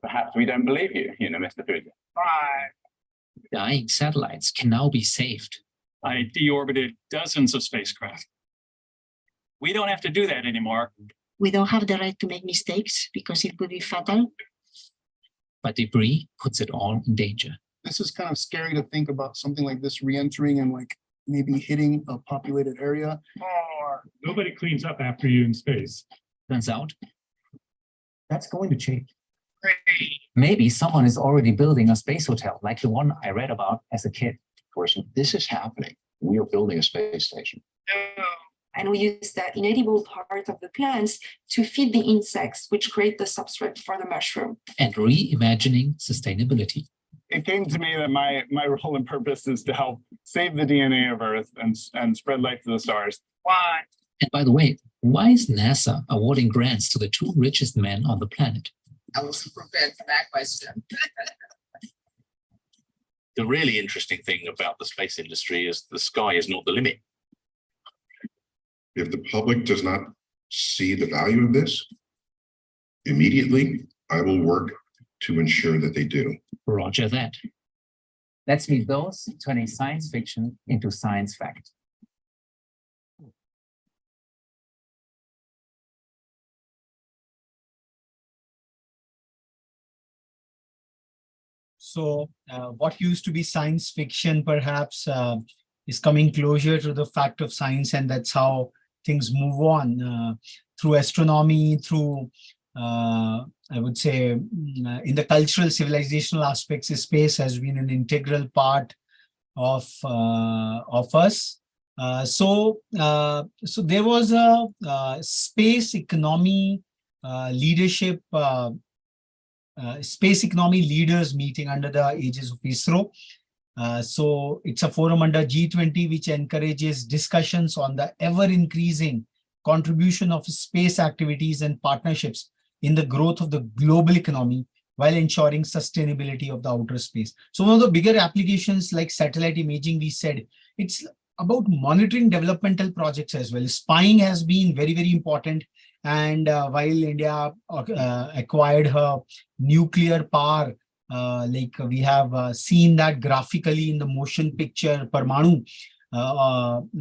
perhaps we don't believe you, Mr. Putin. Dying satellites can now be saved. I deorbited dozens of spacecraft. We don't have to do that anymore. We don't have the right to make mistakes because it would be fatal. But debris puts it all in danger. This is kind of scary to think about something like this re-entering and like maybe hitting a populated area. Nobody cleans up after you in space. Turns out, That's going to change. Maybe someone is already building a space hotel like the one I read about as a kid. This is happening. We are building a space station. And we use that inedible part of the plants to feed the insects, which create the substrate for the mushroom. And reimagining sustainability. It came to me that my role and purpose is to help save the DNA of Earth and spread light to the stars. Why? And by the way, why is NASA awarding grants to the 2 richest men on the planet? I was prepared for that question. The really interesting thing about the space industry is the sky is not the limit. If the public does not see the value of this, immediately, I will work to ensure that they do. Roger that. Let's meet those turning science fiction into science fact. So what used to be science fiction perhaps is coming closer to the fact of science, and that's how things move on through astronomy, through I would say in the cultural civilizational aspects, space has been an integral part of us. So there was a space economy leadership space economy leaders meeting under the aegis of ISRO. So it's a forum under G20 which encourages discussions on the ever-increasing contribution of space activities and partnerships in the growth of the global economy while ensuring sustainability of the outer space. So one of the bigger applications like satellite imaging, we said, it's about monitoring developmental projects as well. Spying has been very, very important. And while India acquired her nuclear power, like we have seen that graphically in the motion picture Parmanu.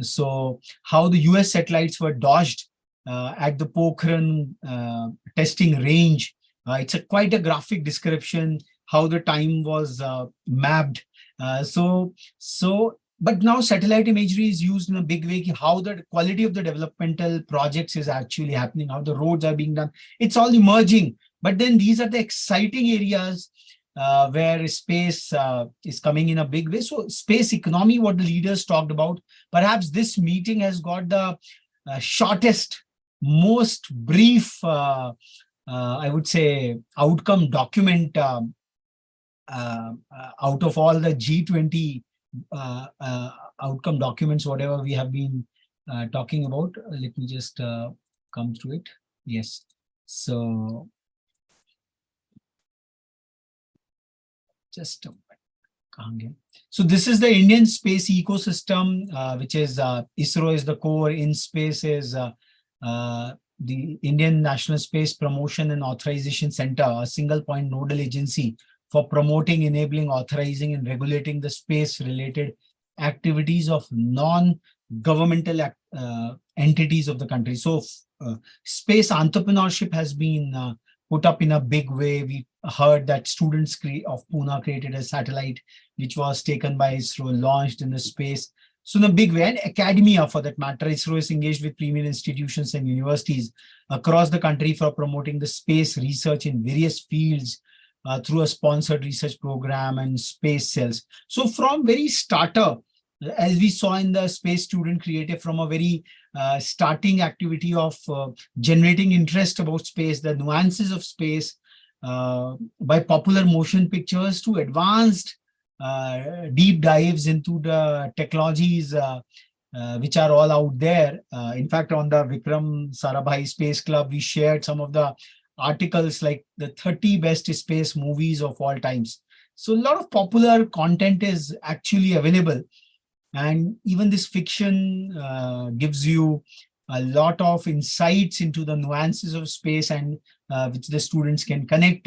So how the US satellites were dodged at the Pokhran testing range. It's quite a graphic description how the time was mapped. But now satellite imagery is used in a big way, how the quality of the developmental projects is actually happening, how the roads are being done. It's all emerging. But then these are the exciting areas where space is coming in a big way. So space economy, what the leaders talked about, perhaps this meeting has got the shortest, most brief, I would say, outcome document out of all the G20 outcome documents, whatever we have been talking about. Let me just come through it. Yes. So just so this is the Indian space ecosystem, which is ISRO is the core, in space is the Indian National Space Promotion and Authorization Center, a single point nodal agency for promoting, enabling, authorizing, and regulating the space-related activities of non-governmental entities of the country. So space entrepreneurship has been put up in a big way. We heard that students of Pune created a satellite, which was taken by ISRO, launched in the space. So in a big way, and academia for that matter, ISRO is engaged with premier institutions and universities across the country for promoting the space research in various fields, through a sponsored research program and space cells. So from very starter, as we saw in the Space Student Creative, from a very starting activity of generating interest about space, the nuances of space, by popular motion pictures to advanced deep dives into the technologies which are all out there. In fact, on the Vikram Sarabhai Space Club, we shared some of the articles like the 30 best space movies of all times. So a lot of popular content is actually available. And even this fiction gives you a lot of insights into the nuances of space, and which the students can connect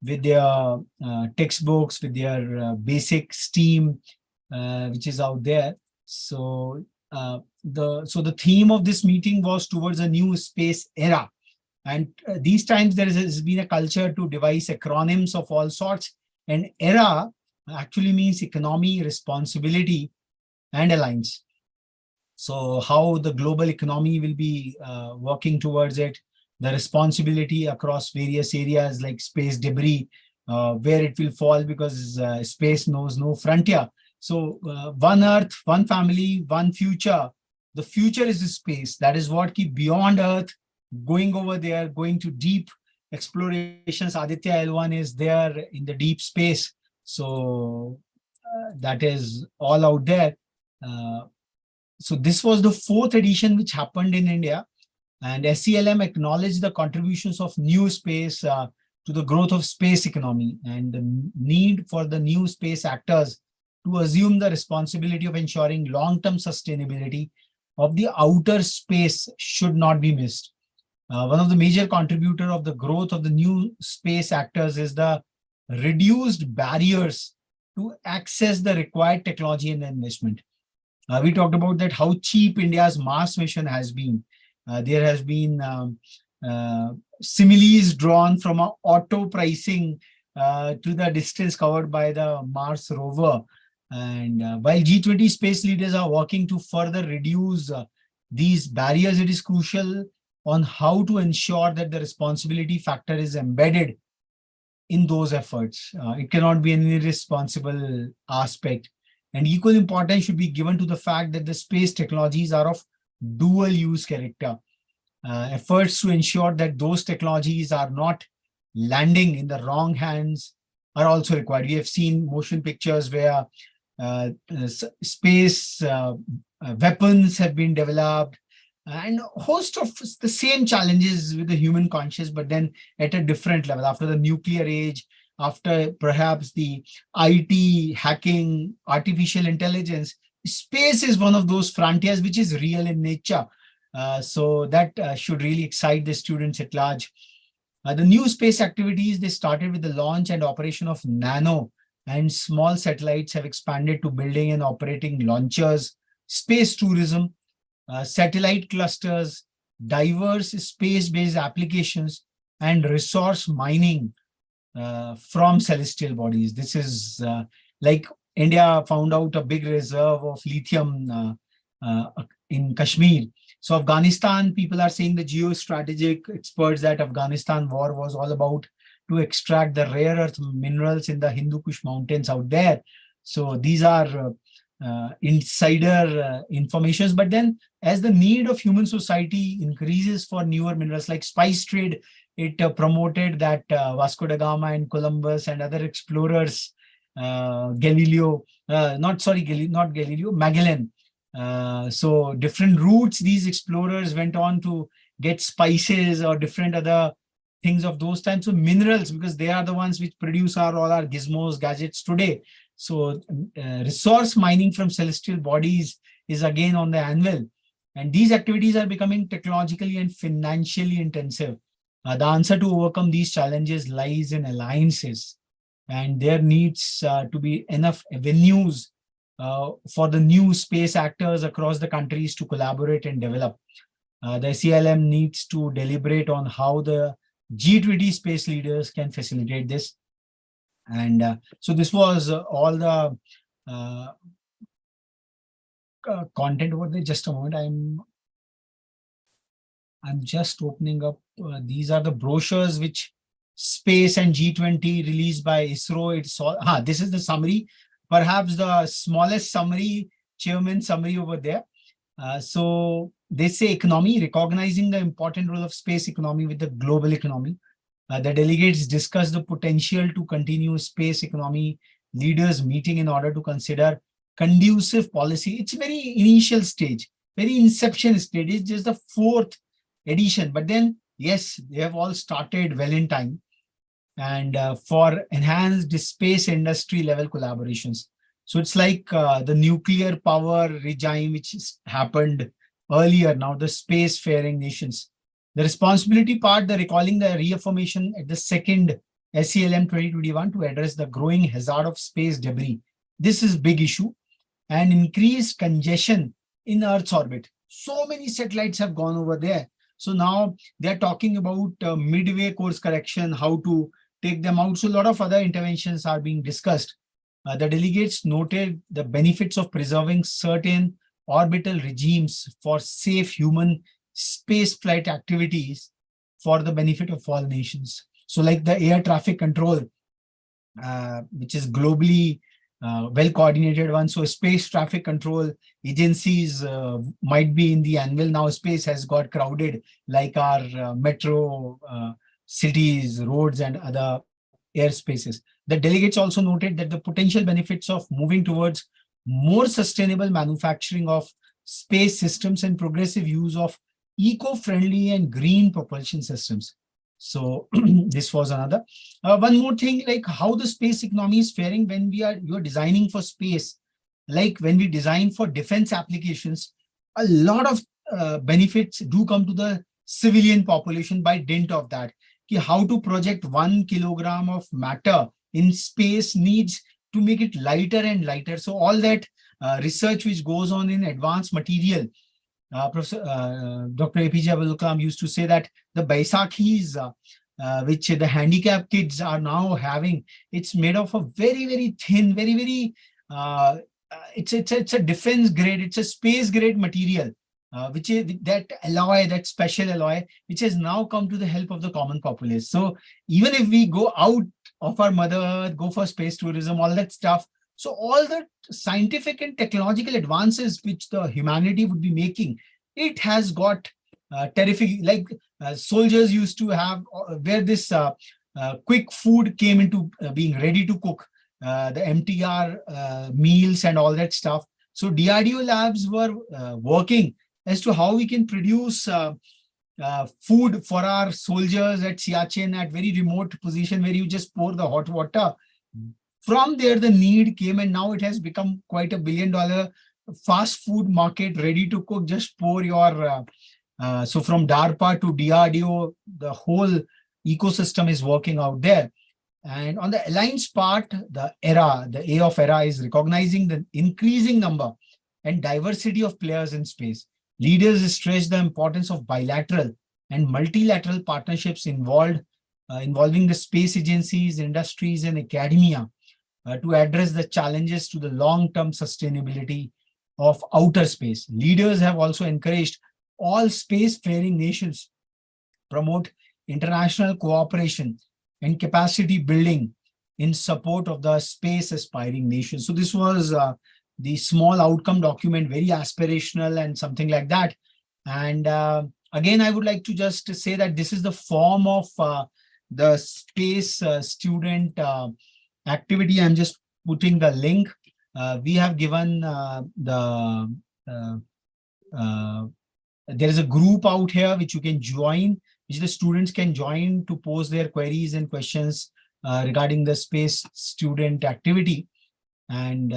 with their textbooks, with their basic STEAM, which is out there. So the theme of this meeting was towards a new space era. And these times there has been a culture to devise acronyms of all sorts. And ERA actually means economy, responsibility, and alliance. So how the global economy will be working towards it, the responsibility across various areas like space debris, where it will fall, because space knows no frontier. So one Earth, one family, one future. The future is the space. That is what keep beyond Earth, going over there, going to deep explorations. Aditya L1 is there in the deep space. So that is all out there. So this was the 4th edition which happened in India, and SCLM acknowledged the contributions of new space to the growth of space economy, and the need for the new space actors to assume the responsibility of ensuring long-term sustainability of the outer space should not be missed. One of the major contributors of the growth of the new space actors is the reduced barriers to access the required technology and investment. We talked about that, how cheap India's Mars mission has been. There has been similes drawn from auto pricing to the distance covered by the Mars rover. And while G20 space leaders are working to further reduce these barriers, it is crucial on how to ensure that the responsibility factor is embedded in those efforts. It cannot be an irresponsible aspect. And equal importance should be given to the fact that the space technologies are of dual use character. Efforts to ensure that those technologies are not landing in the wrong hands are also required. We have seen motion pictures where space weapons have been developed, and a host of the same challenges with the human conscious, but then at a different level. After the nuclear age, after perhaps the IT, hacking, artificial intelligence, space is one of those frontiers which is real in nature. So that should really excite the students at large. The new space activities, they started with the launch and operation of nano and small satellites, have expanded to building and operating launchers, space tourism, satellite clusters, diverse space-based applications, and resource mining from celestial bodies. This is like India found out a big reserve of lithium in Kashmir. So Afghanistan, people are saying, the geostrategic experts, that Afghanistan war was all about to extract the rare earth minerals in the Hindu Kush mountains out there. So these are insider informations. But then as the need of human society increases for newer minerals like spice trade, it promoted that Vasco da Gama and Columbus and other explorers, Magellan. So different routes, these explorers went on to get spices or different other things of those times. So minerals, because they are the ones which produce all our gizmos, gadgets today. So resource mining from celestial bodies is again on the anvil. And these activities are becoming technologically and financially intensive. The answer to overcome these challenges lies in alliances. And there needs to be enough avenues for the new space actors across the countries to collaborate and develop. The SELM needs to deliberate on how the G20 space leaders can facilitate this. And so this was all the content over there. Just a moment, I'm just opening up. These are the brochures which Space and G20 released by ISRO. It's all, this is the summary, perhaps the smallest summary, chairman summary over there. So they say economy, recognizing the important role of space economy with the global economy. The delegates discussed the potential to continue space economy leaders meeting in order to consider conducive policy. It's very initial stage, very inception stage. It's just the 4th edition. But then, yes, they have all started well in time. And for enhanced space industry level collaborations. So it's like the nuclear power regime, which happened earlier, now the spacefaring nations. The responsibility part, the recalling the reaffirmation at the 2nd SELM 2021 to address the growing hazard of space debris. This is big issue. And increased congestion in Earth's orbit. So many satellites have gone over there. So now they're talking about midway course correction, how to take them out. So a lot of other interventions are being discussed. The delegates noted the benefits of preserving certain orbital regimes for safe human space flight activities for the benefit of all nations. So like the air traffic control, which is globally well coordinated one. So space traffic control agencies might be in the anvil. Now space has got crowded, like our metro cities, roads, and other airspaces. The delegates also noted that the potential benefits of moving towards more sustainable manufacturing of space systems and progressive use of eco-friendly and green propulsion systems. So this was another. One more thing, like how the space economy is faring when you're designing for space. Like when we design for defense applications, a lot of benefits do come to the civilian population by dint of that. How to project 1 kilogram of matter in space needs to make it lighter and lighter. So all that research which goes on in advanced material, Professor Dr. APJ Abdul Kalam used to say that the Baisakhis, which the handicapped kids are now having, it's made of a very, very thin, very, it's a defense grade, it's a space grade material, which is that alloy, that special alloy, which has now come to the help of the common populace. So even if we go out of our mother earth, go for space tourism, all that stuff, so all the scientific and technological advances which the humanity would be making, it has got terrific, like soldiers used to have, wear this quick food came into being ready to cook, the MTR meals and all that stuff. So DRDO labs were working as to how we can produce food for our soldiers at Siachen at very remote position where you just pour the hot water. From there, the need came, and now it has become quite $1 billion fast food market, ready to cook. Just pour your, so from DARPA to DRDO, the whole ecosystem is working out there. And on the alliance part, the A of ERA is recognizing the increasing number and diversity of players in space. Leaders stress the importance of bilateral and multilateral partnerships involving the space agencies, industries, and academia to address the challenges to the long-term sustainability of outer space. Leaders have also encouraged all spacefaring nations promote international cooperation and capacity building in support of the space aspiring nations. So this was the small outcome document, very aspirational and something like that. And again, I would like to just say that this is the form of the space student activity. I'm just putting the link. We have given there is a group out here which you can join, which the students can join to pose their queries and questions regarding the space student activity. And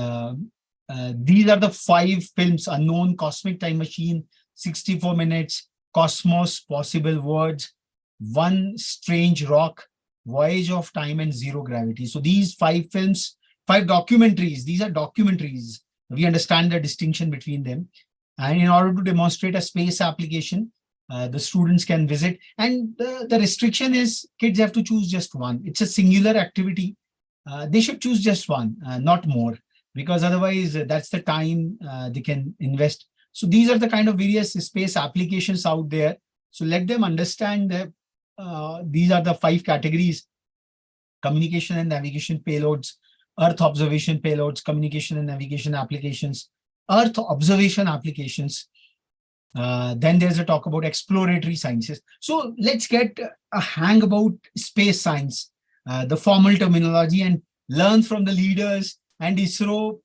these are the 5 films: Unknown, Cosmic Time Machine, 64 Minutes, Cosmos, Possible Words, One Strange Rock, Voyage of Time, and Zero Gravity. So these 5 films, 5 documentaries, these are documentaries. We understand the distinction between them. And in order to demonstrate a space application, the students can visit. And the restriction is kids have to choose just one. It's a singular activity. They should choose just one, not more, because otherwise that's the time they can invest. So these are the kind of various space applications out there. So let them understand that these are the 5 categories: communication and navigation payloads, Earth observation payloads, communication and navigation applications, Earth observation applications. Then there's a talk about exploratory sciences. So let's get a hang about space science, the formal terminology, and learn from the leaders. And ISRO,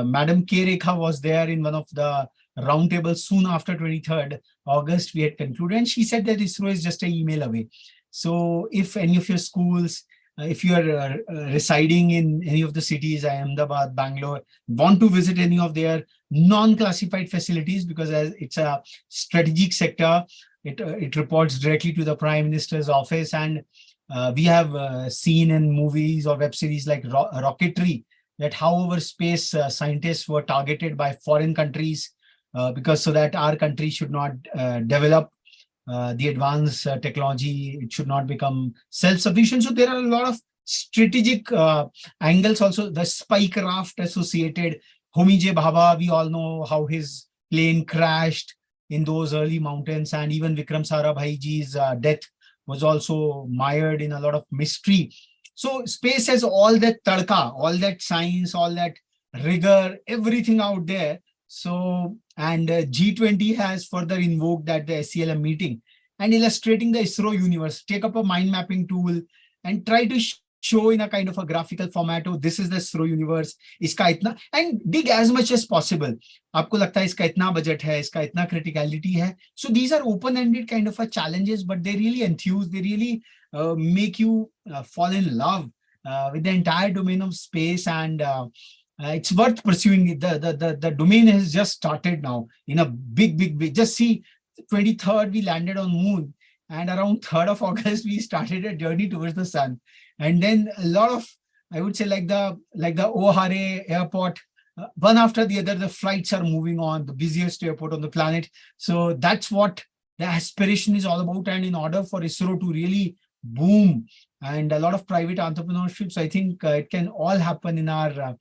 Madam K. Rekha was there in one of the roundtables soon after 23rd August. We had concluded, and she said that ISRO is just an email away. So if any of your schools, if you are residing in any of the cities, Ahmedabad, Bangalore, want to visit any of their non-classified facilities, because as it's a strategic sector, it reports directly to the Prime Minister's office. And we have seen in movies or web series like Rocketry that how our space scientists were targeted by foreign countries because so that our country should not develop the advanced technology, it should not become self-sufficient. So there are a lot of strategic angles also. The spy craft associated, Homi J. Bhabha, we all know how his plane crashed in those early mountains, and even Vikram Sarabhaiji's death was also mired in a lot of mystery. So space has all that tadka, all that science, all that rigor, everything out there. So, and G20 has further invoked that the SCLM meeting and illustrating the ISRO universe. Take up a mind mapping tool and try to show in a kind of a graphical format. Oh, this is the ISRO universe. Iska itna, and dig as much as possible. Aapko lagta hai iska itna budget hai, iska itna criticality hai. So these are open-ended kind of a challenges, but they really enthuse. They really make you fall in love with the entire domain of space, and it's worth pursuing. The domain has just started now in a big way. Just see, 23rd we landed on moon, and around 3rd of August we started a journey towards the sun. And then a lot of, I would say, like the O'Hare airport, one after the other, the flights are moving on, the busiest airport on the planet. So that's what the aspiration is all about. And in order for ISRO to really boom, and a lot of private entrepreneurships, I think it can all happen in our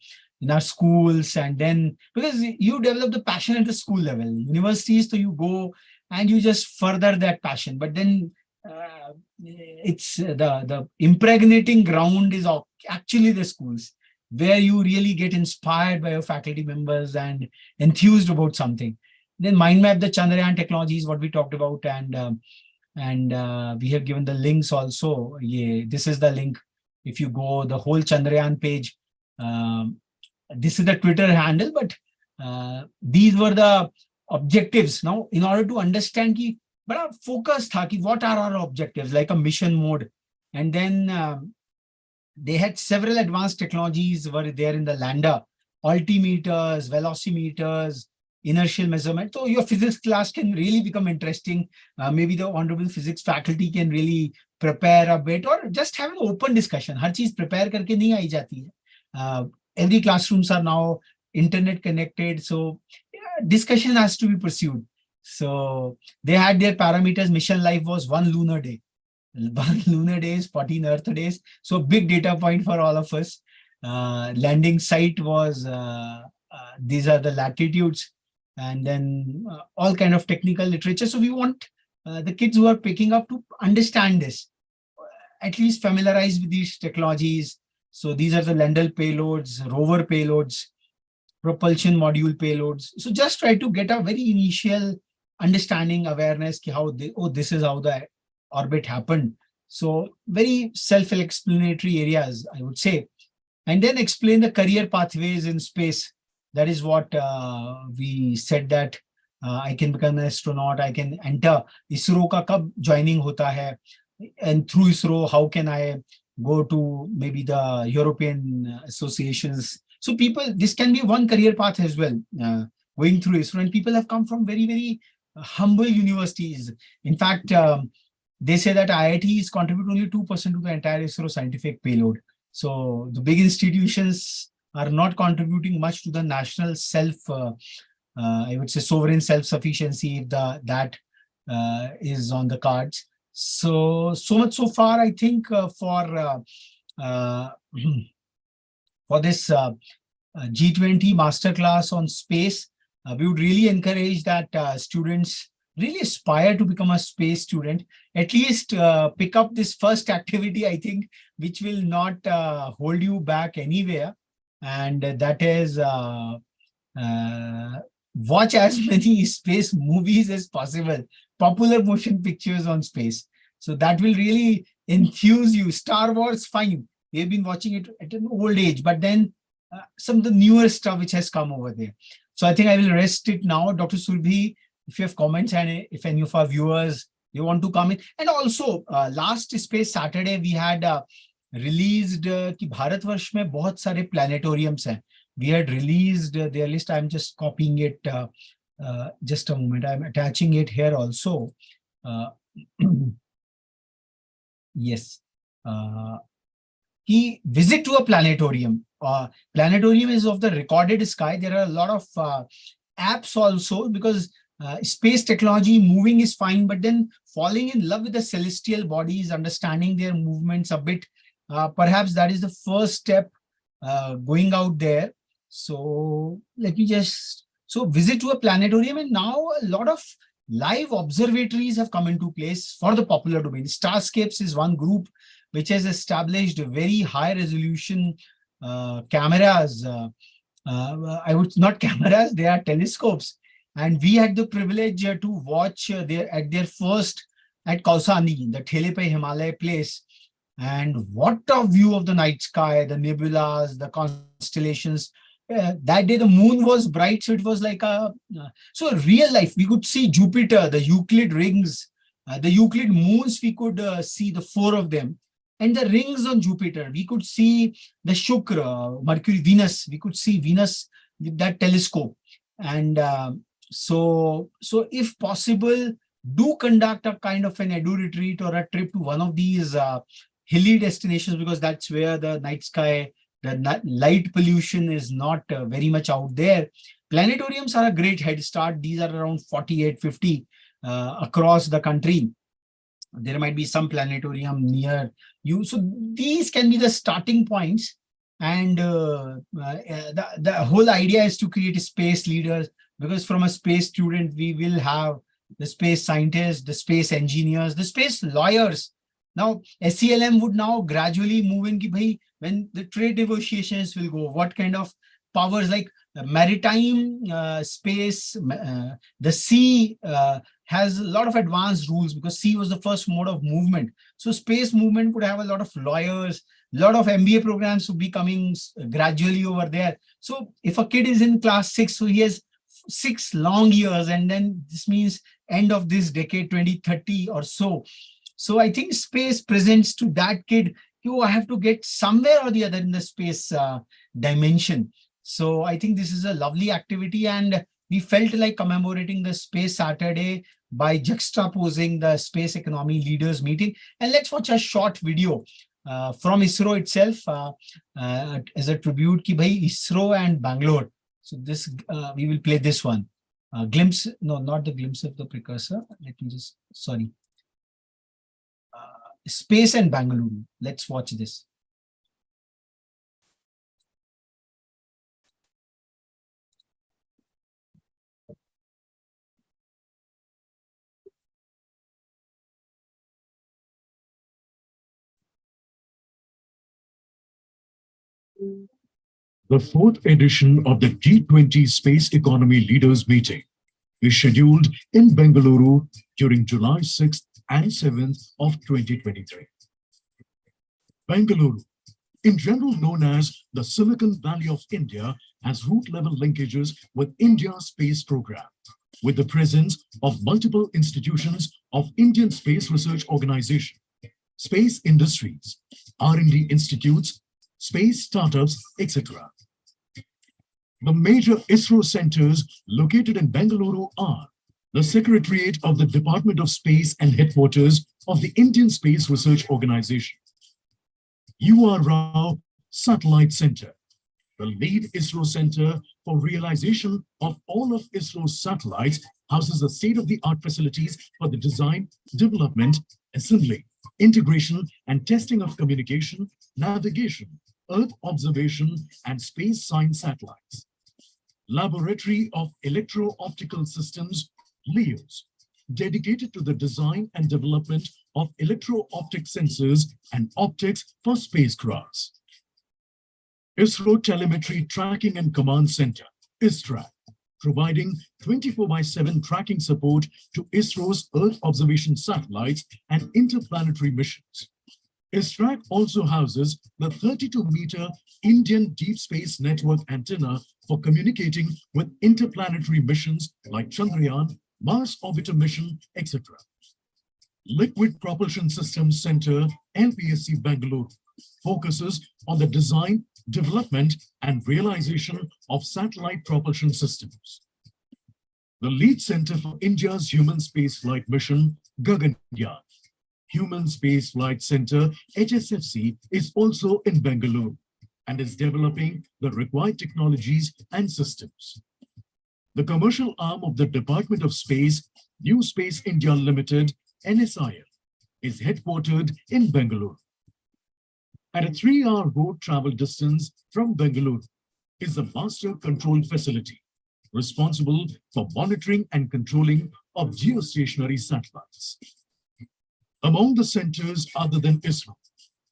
schools. And then because you develop the passion at the school level, universities, so you go and you just further that passion. But then it's the impregnating ground is actually the schools, where you really get inspired by your faculty members and enthused about something. Then mind map the Chandrayaan technology is what we talked about, and And we have given the links also. Yeah, this is the link. If you go the whole Chandrayaan page, this is the Twitter handle, but these were the objectives. Now, in order to understand ki, but focus tha ki what are our objectives, like a mission mode. And then they had several advanced technologies were there in the lander, altimeters, velocimeters, inertial measurement. So your physics class can really become interesting. Maybe the honorable physics faculty can really prepare a bit or just have an open discussion. Har cheez prepare karke nahi aayi jati hai. Every classrooms are now internet connected. So yeah, discussion has to be pursued. So they had their parameters. Mission life was 1 lunar day. 1 lunar days, 14 Earth days. So big data point for all of us. Landing site was, these are the latitudes, and then all kind of technical literature. So we want the kids who are picking up to understand this, at least familiarize with these technologies. So these are the lander payloads, rover payloads, propulsion module payloads. So just try to get a very initial understanding, awareness, ki how they, oh, this is how the orbit happened. So very self-explanatory areas, I would say. And then explain the career pathways in space. That is what we said, that I can become an astronaut, I can enter. ISRO ka kab joining hota hai, and through ISRO, how can I go to maybe the European associations. So people, this can be one career path as well, going through ISRO. And people have come from very, very humble universities. In fact, they say that IITs contribute only 2% to the entire ISRO scientific payload. So the big institutions are not contributing much to the national self, I would say sovereign self-sufficiency, if that is on the cards. So much so far, I think for this G20 masterclass on space, we would really encourage that students really aspire to become a space student. At least pick up this first activity, I think, which will not hold you back anywhere. And that is watch as many space movies as possible, popular motion pictures on space. So that will really infuse you. Star Wars, fine. We have been watching it at an old age, but then some of the newer stuff which has come over there. So I think I will rest it now. Dr. Surbhi, if you have comments and if any of our viewers, you want to come in. And also last Space Saturday, we had released कि भारतवर्ष में बहुत सारे planetariums हैं. We had released their list. I'm just copying it. Just a moment. I'm attaching it here also. Yes. Visit to a planetarium. Planetarium is of the recorded sky. There are a lot of apps also, because space technology moving is fine, but then falling in love with the celestial bodies, understanding their movements a bit, perhaps that is the first step going out there. So let me just, so visit to a planetarium. And now a lot of live observatories have come into place for the popular domain. Starscapes is one group which has established very high resolution cameras. I would not cameras, they are telescopes. And we had the privilege to watch at their first at Kausani, the Thele Pe Himalaya place. And what a view of the night sky, the nebulas, the constellations. That day the moon was bright, so it was like a so real life. We could see Jupiter, the Euclid rings, the Euclid moons. We could see the 4 of them, and the rings on Jupiter. We could see the Shukra, Mercury, Venus. We could see Venus with that telescope. And so if possible, do conduct a kind of an edu retreat or a trip to one of these hilly destinations, because that's where the night sky, the light pollution is not very much out there. Planetariums are a great head start. These are around 48, 50 across the country. There might be some planetarium near you. So these can be the starting points. And the whole idea is to create space leaders, because from a space student, we will have the space scientists, the space engineers, the space lawyers. Now, SCLM would now gradually move in, when the trade negotiations will go, what kind of powers, like maritime space, the sea has a lot of advanced rules because sea was the first mode of movement. So space movement would have a lot of lawyers, a lot of MBA programs would be coming gradually over there. So if a kid is in class 6, so he has 6 long years, and then this means end of this decade, 2030 or so. So I think space presents to that kid, I have to get somewhere or the other in the space dimension. So I think this is a lovely activity, and we felt like commemorating the Space Saturday by juxtaposing the space economy leaders meeting. And let's watch a short video from ISRO itself as a tribute ki bhai ISRO and Bangalore. So this we will play this one. Glimpse, no, not the glimpse of the precursor. Let me just, sorry. Space and Bangalore. Let's watch this. The 4th edition of the G20 Space Economy Leaders Meeting is scheduled in Bengaluru during July 6th and 7th of 2023. Bengaluru, in general known as the Silicon Valley of India, has route-level linkages with India's space program, with the presence of multiple institutions of Indian Space Research Organization, space industries, R&D institutes, space startups, etc. The major ISRO centers located in Bengaluru are the Secretariat of the Department of Space and headquarters of the Indian Space Research Organization, UR Rao Satellite Center, the lead ISRO center for realization of all of ISRO's satellites, houses the state-of-the-art facilities for the design, development, assembly, integration, and testing of communication, navigation, Earth observation, and space science satellites. Laboratory of Electro-Optical Systems, LEOS, dedicated to the design and development of electro-optic sensors and optics for spacecrafts. ISRO Telemetry Tracking and Command Center, ISTRAC, providing 24/7 tracking support to ISRO's Earth observation satellites and interplanetary missions. ISTRAC also houses the 32-meter Indian Deep Space Network antenna for communicating with interplanetary missions like Chandrayaan, Mars Orbiter Mission, etc. Liquid Propulsion Systems Center, LPSC Bangalore, focuses on the design, development, and realization of satellite propulsion systems. The lead center for India's human spaceflight mission, Gaganyaan, Human Space Flight Center, HSFC, is also in Bengaluru and is developing the required technologies and systems. The commercial arm of the Department of Space, New Space India Limited, NSIL, is headquartered in Bengaluru. At a 3-hour road travel distance from Bengaluru is the Master Control Facility, responsible for monitoring and controlling of geostationary satellites. Among the centers other than ISRO,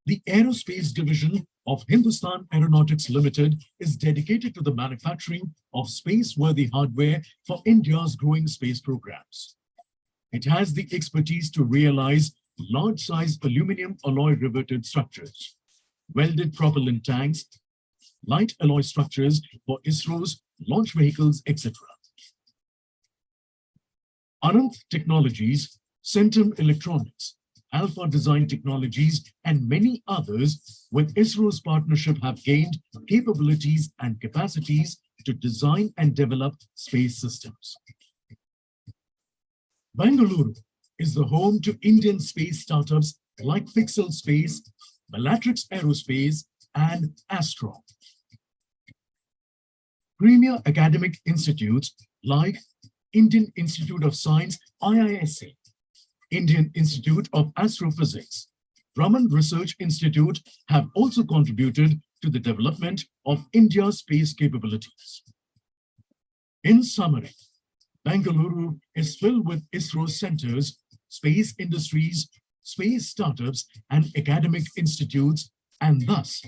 the Aerospace Division of Hindustan Aeronautics Limited is dedicated to the manufacturing of space-worthy hardware for India's growing space programs. It has the expertise to realize large-size aluminum alloy riveted structures, welded propellant tanks, light alloy structures for ISRO's launch vehicles, etc. Anant Technologies, Centum Electronics, Alpha Design Technologies, and many others with ISRO's partnership have gained capabilities and capacities to design and develop space systems. Bengaluru is the home to Indian space startups like Pixel Space, Bellatrix Aerospace, and Astro. Premier academic institutes like Indian Institute of Science, IISc, Indian Institute of Astrophysics, Raman Research Institute have also contributed to the development of India's space capabilities. In summary, Bengaluru is filled with ISRO centers, space industries, space startups, and academic institutes, and thus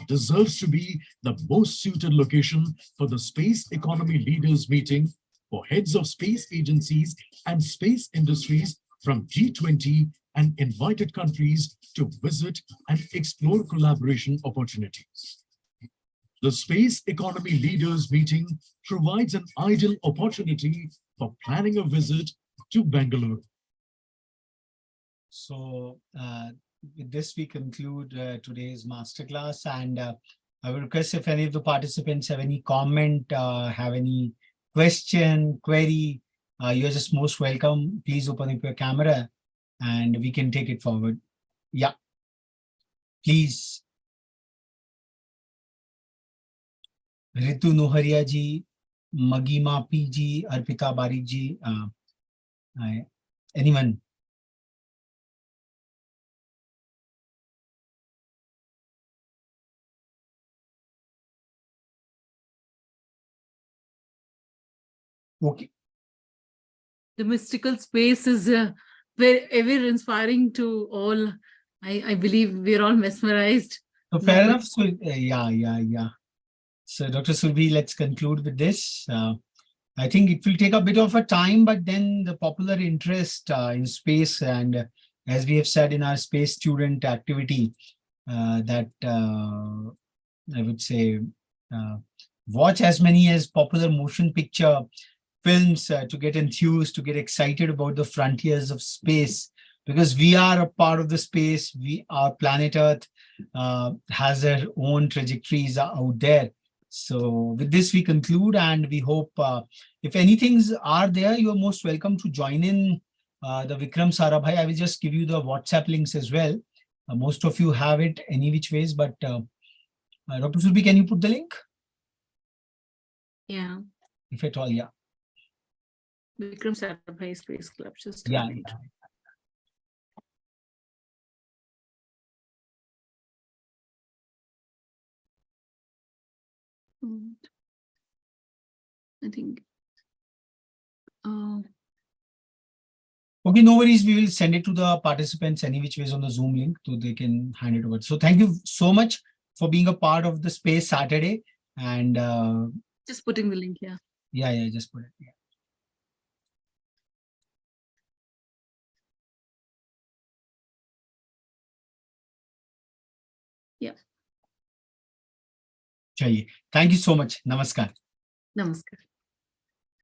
deserves to be the most suited location for the Space Economy Leaders Meeting for heads of space agencies and space industries from G20 and invited countries to visit and explore collaboration opportunities. The Space Economy Leaders Meeting provides an ideal opportunity for planning a visit to Bangalore. So with this, we conclude today's masterclass, and I will request if any of the participants have any comment, have any question, query, you're just most welcome. Please open up your camera and we can take it forward. Yeah, please. Ritu Noharia ji, Magima P ji, Arpita Barik ji, anyone? Okay. The mystical space is very ever inspiring to all. I believe we're all mesmerized. So fair enough. So yeah. So Dr. Surbhi, let's conclude with this. I think it will take a bit of a time, but then the popular interest in space, and as we have said in our space student activity, that I would say watch as many as popular motion picture films to get enthused, to get excited about the frontiers of space, because we are a part of the space. Our planet Earth has their own trajectories out there. So with this, we conclude, and we hope if any things are there, you are most welcome to join in the Vikram Sarabhai. I will just give you the WhatsApp links as well. Most of you have it any which ways, but Dr. Surbhi, can you put the link? Yeah. If at all, yeah. Vikram Sarabhai Space Club. Just yeah. I think. Okay, no worries. We will send it to the participants any which ways on the Zoom link so they can hand it over. So thank you so much for being a part of the Space Saturday. And just putting the link here. Yeah, just put it. Yeah. Yeah. Thank you so much. Namaskar. Namaskar.